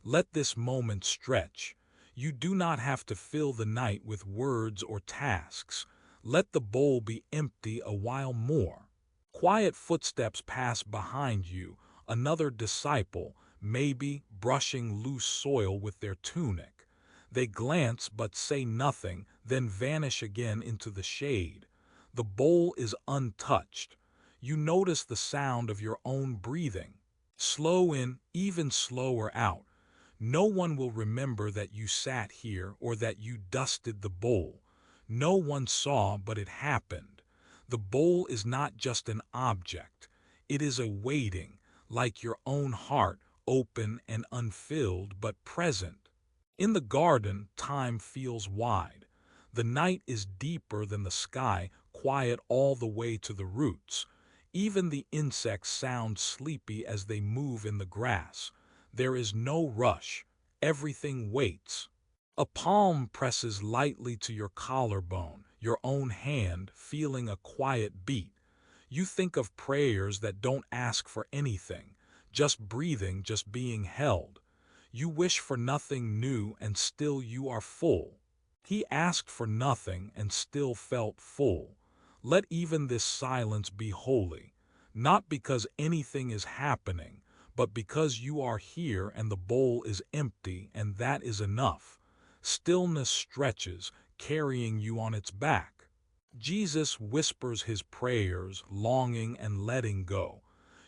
Let this moment stretch. You do not have to fill the night with words or tasks. Let the bowl be empty a while more. Quiet footsteps pass behind you, another disciple, maybe brushing loose soil with their tunic. They glance but say nothing, then vanish again into the shade. The bowl is untouched. You notice the sound of your own breathing. Slow in, even slower out. No one will remember that you sat here or that you dusted the bowl. No one saw, but it happened. The bowl is not just an object. It is a waiting, like your own heart, open and unfilled but present. In the garden, time feels wide. The night is deeper than the sky, quiet all the way to the roots. Even the insects sound sleepy as they move in the grass. There is no rush. Everything waits. A palm presses lightly to your collarbone, your own hand feeling a quiet beat. You think of prayers that don't ask for anything, just breathing, just being held. You wish for nothing new and still you are full. He asked for nothing and still felt full. Let even this silence be holy, not because anything is happening, but because you are here and the bowl is empty, and that is enough. Stillness stretches, carrying you on its back. Jesus whispers his prayers, longing and letting go.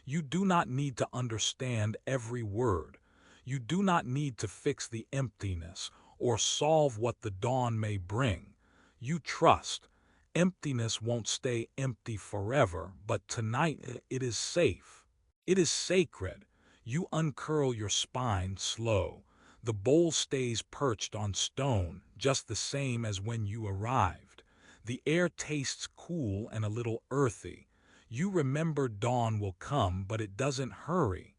You do not need to understand every word. You do not need to fix the emptiness or solve what the dawn may bring. You trust. Emptiness won't stay empty forever, but tonight it is safe. It is sacred. You uncurl your spine slow. The bowl stays perched on stone, just the same as when you arrived. The air tastes cool and a little earthy. You remember dawn will come, but it doesn't hurry.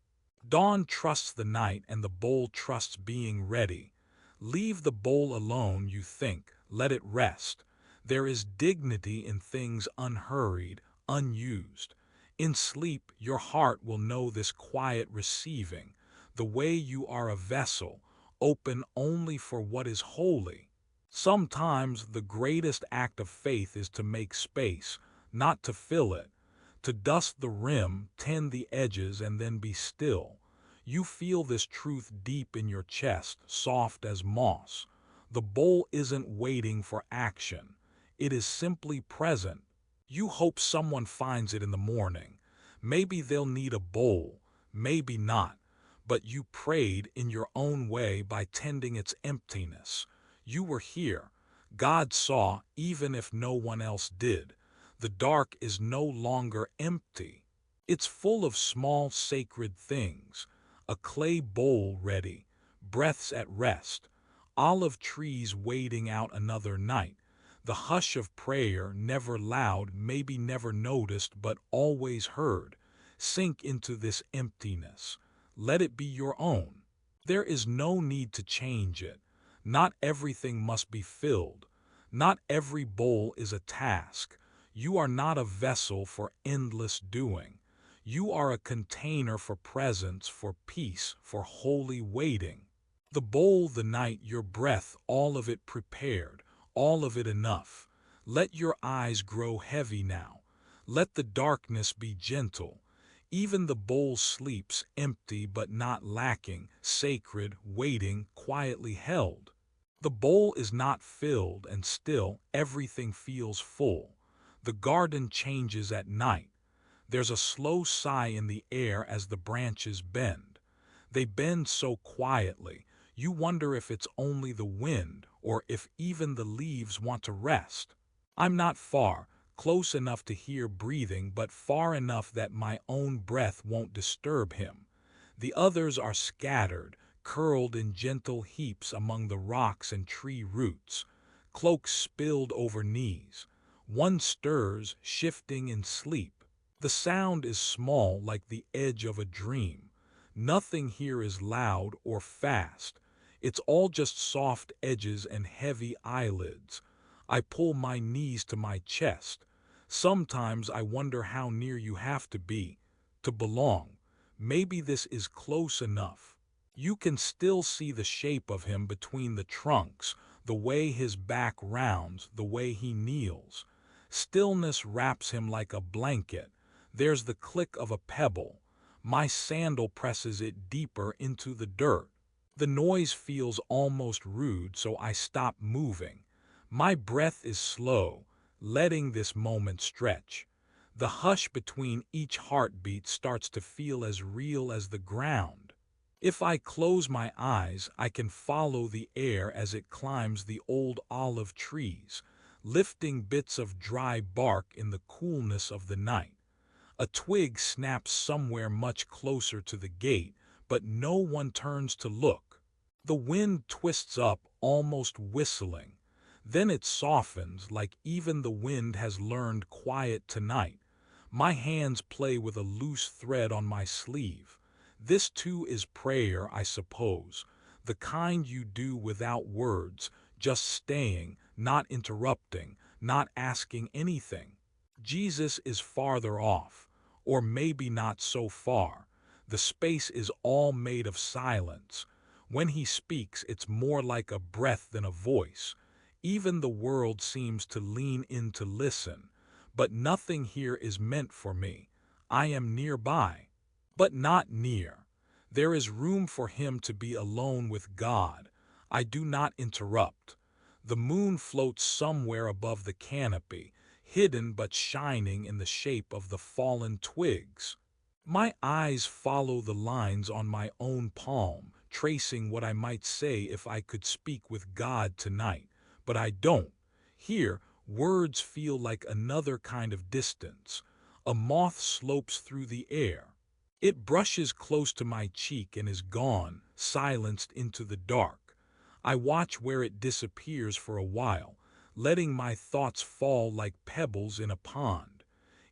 Dawn trusts the night and the bowl trusts being ready. Leave the bowl alone, you think. Let it rest. There is dignity in things unhurried, unused. In sleep, your heart will know this quiet receiving, the way you are a vessel, open only for what is holy. Sometimes the greatest act of faith is to make space, not to fill it, to dust the rim, tend the edges, and then be still. You feel this truth deep in your chest, soft as moss. The bowl isn't waiting for action. It is simply present. You hope someone finds it in the morning. Maybe they'll need a bowl, maybe not. But you prayed in your own way by tending its emptiness. You were here. God saw, even if no one else did. The dark is no longer empty. It's full of small sacred things. A clay bowl ready, breaths at rest, olive trees waiting out another night. The hush of prayer, never loud, maybe never noticed, but always heard. Sink into this emptiness. Let it be your own. There is no need to change it. Not everything must be filled. Not every bowl is a task. You are not a vessel for endless doing. You are a container for presence, for peace, for holy waiting. The bowl, the night, your breath, all of it prepared, all of it enough. Let your eyes grow heavy now. Let the darkness be gentle. Even the bowl sleeps, empty but not lacking, sacred, waiting, quietly held. The bowl is not filled, and still everything feels full. The garden changes at night. There's a slow sigh in the air as the branches bend. They bend so quietly, you wonder if it's only the wind or if even the leaves want to rest. I'm not far, close enough to hear breathing, but far enough that my own breath won't disturb him. The others are scattered, curled in gentle heaps among the rocks and tree roots, cloaks spilled over knees. One stirs, shifting in sleep. The sound is small, like the edge of a dream. Nothing here is loud or fast. It's all just soft edges and heavy eyelids. I pull my knees to my chest. Sometimes I wonder how near you have to be to belong. Maybe this is close enough. You can still see the shape of him between the trunks, the way his back rounds, the way he kneels. Stillness wraps him like a blanket. There's the click of a pebble. My sandal presses it deeper into the dirt. The noise feels almost rude, so I stop moving. My breath is slow, letting this moment stretch. The hush between each heartbeat starts to feel as real as the ground. If I close my eyes, I can follow the air as it climbs the old olive trees, lifting bits of dry bark in the coolness of the night. A twig snaps somewhere much closer to the gate, but no one turns to look. The wind twists up, almost whistling. Then it softens, like even the wind has learned quiet tonight. My hands play with a loose thread on my sleeve. This too is prayer, I suppose, the kind you do without words, just staying, not interrupting, not asking anything. Jesus is farther off, or maybe not so far. The space is all made of silence. When he speaks, it's more like a breath than a voice. Even the world seems to lean in to listen. But nothing here is meant for me. I am nearby, but not near. There is room for him to be alone with God. I do not interrupt. The moon floats somewhere above the canopy, hidden but shining in the shape of the fallen twigs. My eyes follow the lines on my own palm, tracing what I might say if I could speak with God tonight. But I don't. Here, words feel like another kind of distance. A moth slopes through the air. It brushes close to my cheek and is gone, silenced into the dark. I watch where it disappears for a while, letting my thoughts fall like pebbles in a pond.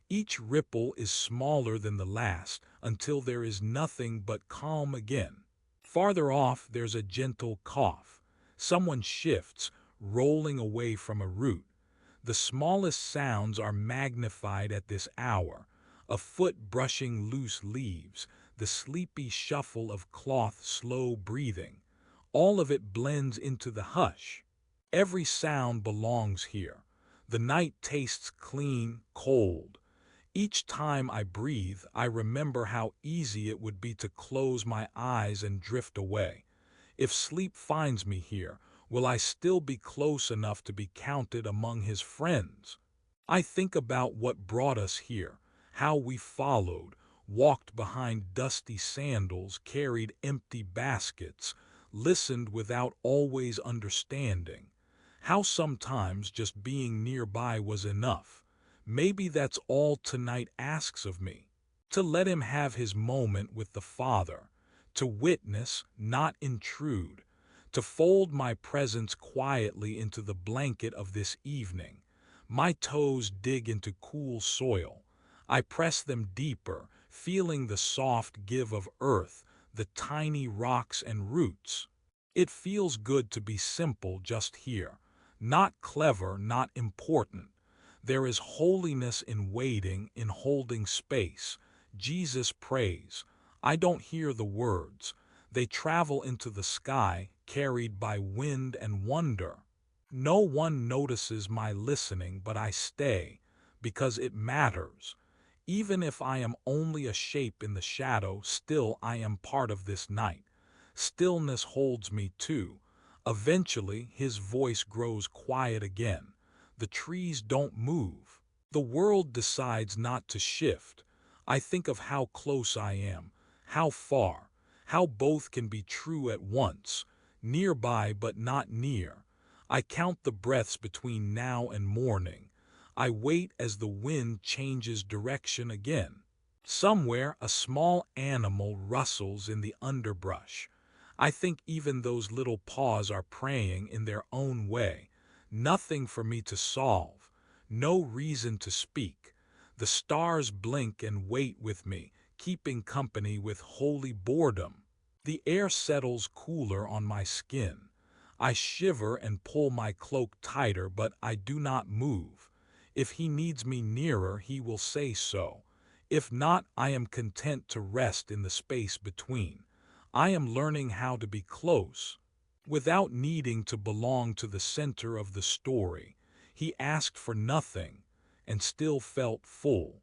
Each ripple is smaller than the last until there is nothing but calm again. Farther off, there's a gentle cough. Someone shifts, rolling away from a root. The smallest sounds are magnified at this hour. A foot brushing loose leaves, the sleepy shuffle of cloth, slow breathing. All of it blends into the hush. Every sound belongs here. The night tastes clean, cold. Each time I breathe, I remember how easy it would be to close my eyes and drift away. If sleep finds me here, will I still be close enough to be counted among his friends? I think about what brought us here, how we followed, walked behind dusty sandals, carried empty baskets, listened without always understanding, how sometimes just being nearby was enough. Maybe that's all tonight asks of me, to let him have his moment with the Father, to witness, not intrude, to fold my presence quietly into the blanket of this evening. My toes dig into cool soil. I press them deeper, feeling the soft give of earth, the tiny rocks and roots. It feels good to be simple just here, not clever, not important. There is holiness in waiting, in holding space. Jesus prays. I don't hear the words. They travel into the sky, carried by wind and wonder. No one notices my listening, but I stay, because it matters. Even if I am only a shape in the shadow, still I am part of this night. Stillness holds me too. Eventually, his voice grows quiet again. The trees don't move. The world decides not to shift. I think of how close I am, how far, how both can be true at once, nearby but not near. I count the breaths between now and morning. I wait as the wind changes direction again. Somewhere a small animal rustles in the underbrush. I think even those little paws are praying in their own way. Nothing for me to solve, no reason to speak. The stars blink and wait with me, keeping company with holy boredom. The air settles cooler on my skin. I shiver and pull my cloak tighter, but I do not move. If he needs me nearer, he will say so. If not, I am content to rest in the space between. I am learning how to be close, without needing to belong to the center of the story. He asked for nothing, and still felt full.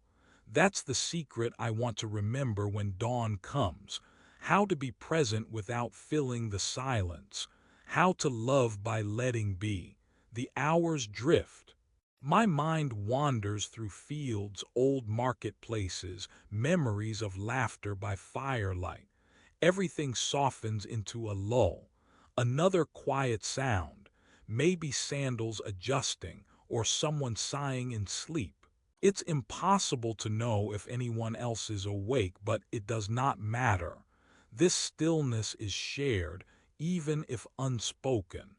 That's the secret I want to remember when dawn comes. How to be present without filling the silence. How to love by letting be. The hours drift. My mind wanders through fields, old marketplaces, memories of laughter by firelight. Everything softens into a lull. Another quiet sound, maybe sandals adjusting or someone sighing in sleep. It's impossible to know if anyone else is awake, but it does not matter. This stillness is shared, even if unspoken.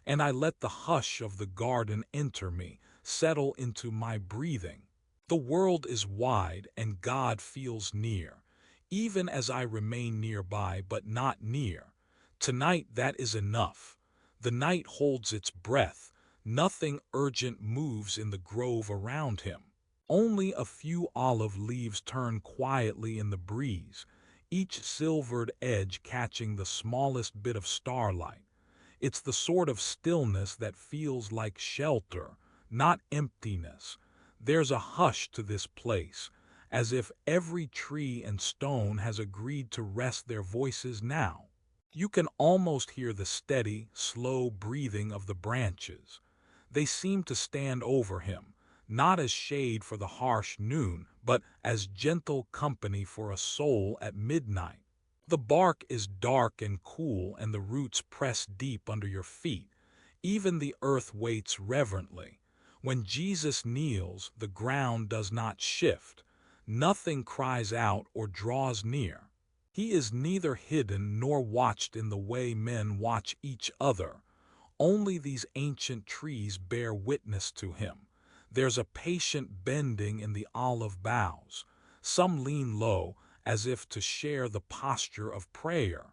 And I let the hush of the garden enter me, settle into my breathing. The world is wide and God feels near, even as I remain nearby but not near. Tonight that is enough. The night holds its breath. Nothing urgent moves in the grove around him. Only a few olive leaves turn quietly in the breeze, each silvered edge catching the smallest bit of starlight. It's the sort of stillness that feels like shelter, not emptiness. There's a hush to this place, as if every tree and stone has agreed to rest their voices now. You can almost hear the steady, slow breathing of the branches. They seem to stand over him, not as shade for the harsh noon, but as gentle company for a soul at midnight. The bark is dark and cool, and the roots press deep under your feet. Even the earth waits reverently. When Jesus kneels, the ground does not shift. Nothing cries out or draws near. He is neither hidden nor watched in the way men watch each other. Only these ancient trees bear witness to him. There's a patient bending in the olive boughs. Some lean low, as if to share the posture of prayer.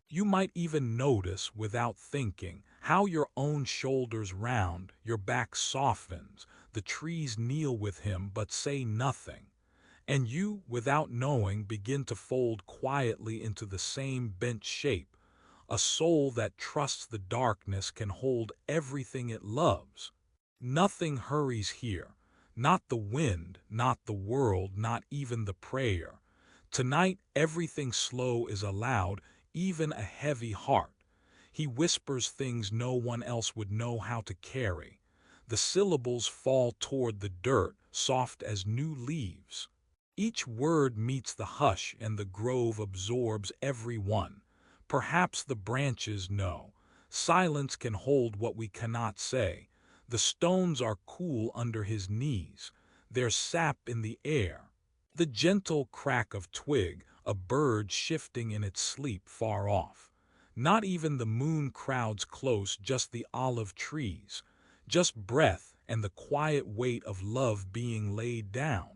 You might even notice, without thinking, how your own shoulders round, your back softens. The trees kneel with him but say nothing. And you, without knowing, begin to fold quietly into the same bent shape. A soul that trusts the darkness can hold everything it loves. Nothing hurries here. Not the wind, not the world, not even the prayer. Tonight everything slow is allowed, even a heavy heart. He whispers things no one else would know how to carry. The syllables fall toward the dirt, soft as new leaves. Each word meets the hush and the grove absorbs every one. Perhaps the branches know. Silence can hold what we cannot say. The stones are cool under his knees. There's sap in the air. The gentle crack of twig, a bird shifting in its sleep far off. Not even the moon crowds close, just the olive trees. Just breath and the quiet weight of love being laid down.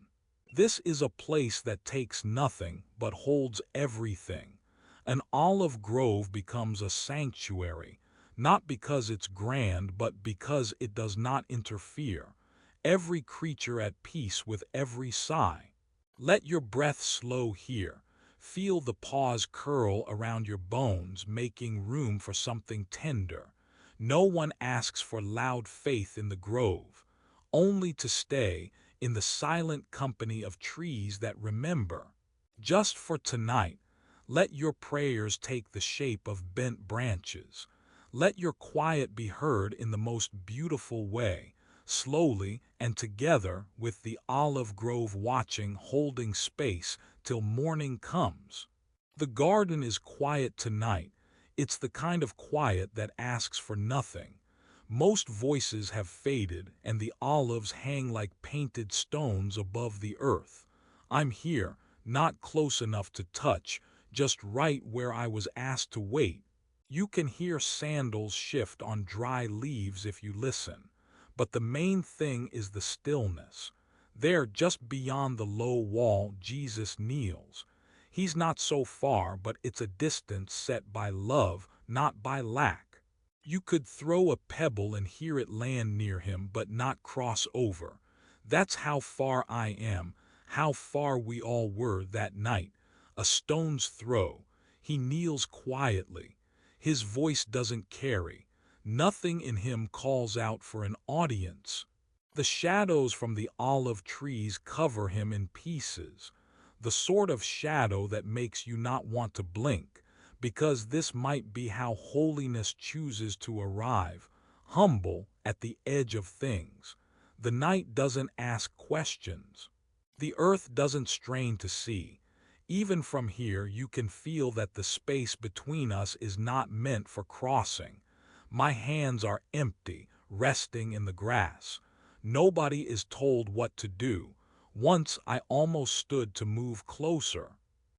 This is a place that takes nothing but holds everything. An olive grove becomes a sanctuary, not because it's grand, but because it does not interfere. Every creature at peace with every sigh. Let your breath slow here. Feel the pause curl around your bones, making room for something tender. No one asks for loud faith in the grove, only to stay in the silent company of trees that remember. Just for tonight, let your prayers take the shape of bent branches. Let your quiet be heard in the most beautiful way, slowly and together, with the olive grove watching, holding space till morning comes. The garden is quiet tonight. It's the kind of quiet that asks for nothing. Most voices have faded, and the olives hang like painted stones above the earth. I'm here, not close enough to touch, just right where I was asked to wait. You can hear sandals shift on dry leaves if you listen. But the main thing is the stillness. There, just beyond the low wall, Jesus kneels. He's not so far, but it's a distance set by love, not by lack. You could throw a pebble and hear it land near him, but not cross over. That's how far I am, how far we all were that night. A stone's throw. He kneels quietly. His voice doesn't carry. Nothing in him calls out for an audience. The shadows from the olive trees cover him in pieces, the sort of shadow that makes you not want to blink, because this might be how holiness chooses to arrive, humble at the edge of things. The night doesn't ask questions. The earth doesn't strain to see. Even from here you can feel that the space between us is not meant for crossing. My hands are empty, resting in the grass. Nobody is told what to do. Once I almost stood to move closer,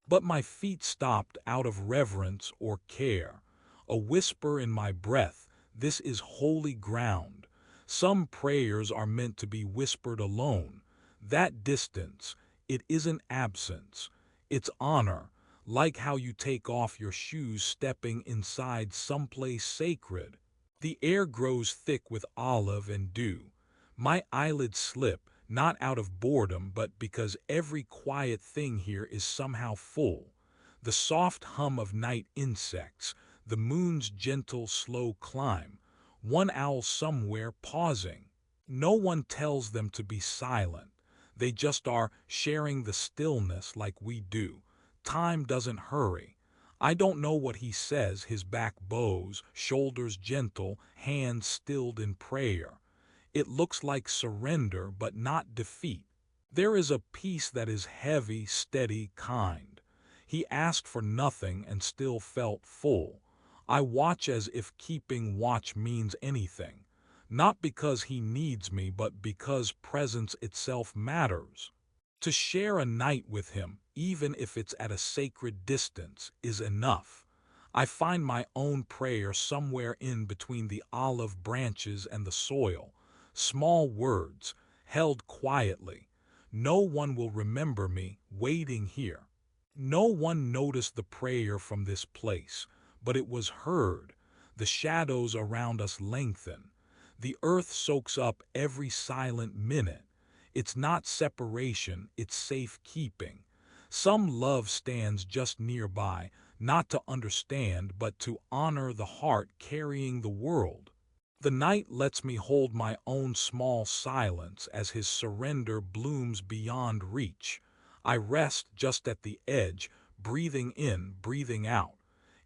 but my feet stopped out of reverence or care. A whisper in my breath, this is holy ground. Some prayers are meant to be whispered alone. That distance, it isn't absence. It's honor, like how you take off your shoes stepping inside someplace sacred. The air grows thick with olive and dew. My eyelids slip, not out of boredom, but because every quiet thing here is somehow full. The soft hum of night insects, the moon's gentle, slow climb, one owl somewhere pausing. No one tells them to be silent. They just are, sharing the stillness like we do. Time doesn't hurry. I don't know what he says, his back bows, shoulders gentle, hands stilled in prayer. It looks like surrender, but not defeat. There is a peace that is heavy, steady, kind. He asked for nothing and still felt full. I watch as if keeping watch means anything. Not because he needs me, but because presence itself matters. To share a night with him, even if it's at a sacred distance, is enough. I find my own prayer somewhere in between the olive branches and the soil. Small words, held quietly. No one will remember me waiting here. No one noticed the prayer from this place, but it was heard. The shadows around us lengthen. The earth soaks up every silent minute. It's not separation, it's safekeeping. Some love stands just nearby, not to understand, but to honor the heart carrying the world. The night lets me hold my own small silence as his surrender blooms beyond reach. I rest just at the edge, breathing in, breathing out.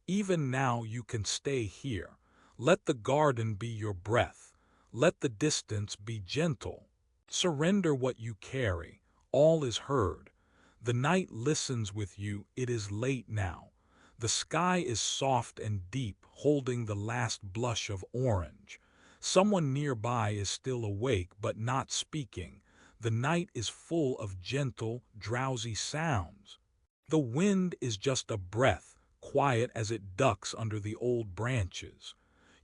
Even now you can stay here. Let the garden be your breath. Let the distance be gentle. Surrender what you carry. All is heard. The night listens with you. It is late now. The sky is soft and deep, holding the last blush of orange. Someone nearby is still awake but not speaking. The night is full of gentle, drowsy sounds. The wind is just a breath, quiet as it ducks under the old branches.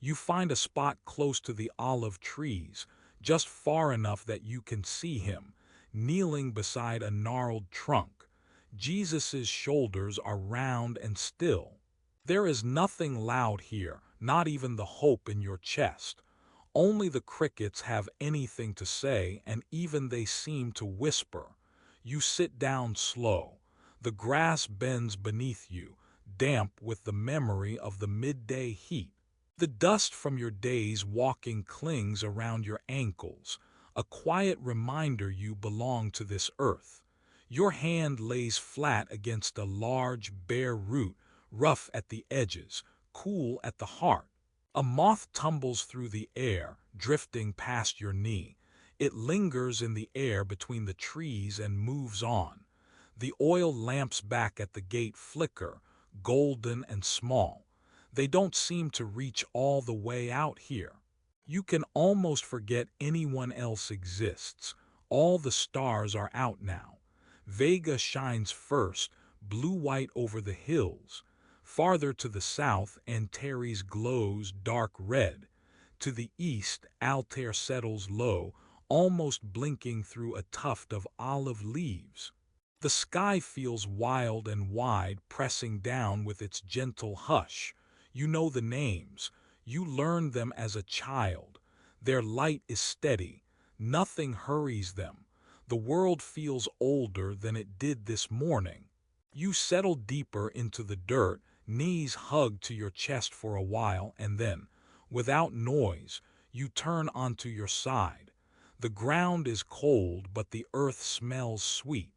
You find a spot close to the olive trees, just far enough that you can see him, kneeling beside a gnarled trunk. Jesus' shoulders are round and still. There is nothing loud here, not even the hope in your chest. Only the crickets have anything to say, and even they seem to whisper. You sit down slow. The grass bends beneath you, damp with the memory of the midday heat. The dust from your day's walking clings around your ankles, a quiet reminder you belong to this earth. Your hand lays flat against a large, bare root, rough at the edges, cool at the heart. A moth tumbles through the air, drifting past your knee. It lingers in the air between the trees and moves on. The oil lamps back at the gate flicker, golden and small. They don't seem to reach all the way out here. You can almost forget anyone else exists. All the stars are out now. Vega shines first, blue-white over the hills. Farther to the south, Antares glows dark red. To the east, Altair settles low, almost blinking through a tuft of olive leaves. The sky feels wild and wide, pressing down with its gentle hush. You know the names. You learned them as a child. Their light is steady. Nothing hurries them. The world feels older than it did this morning. You settle deeper into the dirt, knees hugged to your chest for a while, and then, without noise, you turn onto your side. The ground is cold, but the earth smells sweet.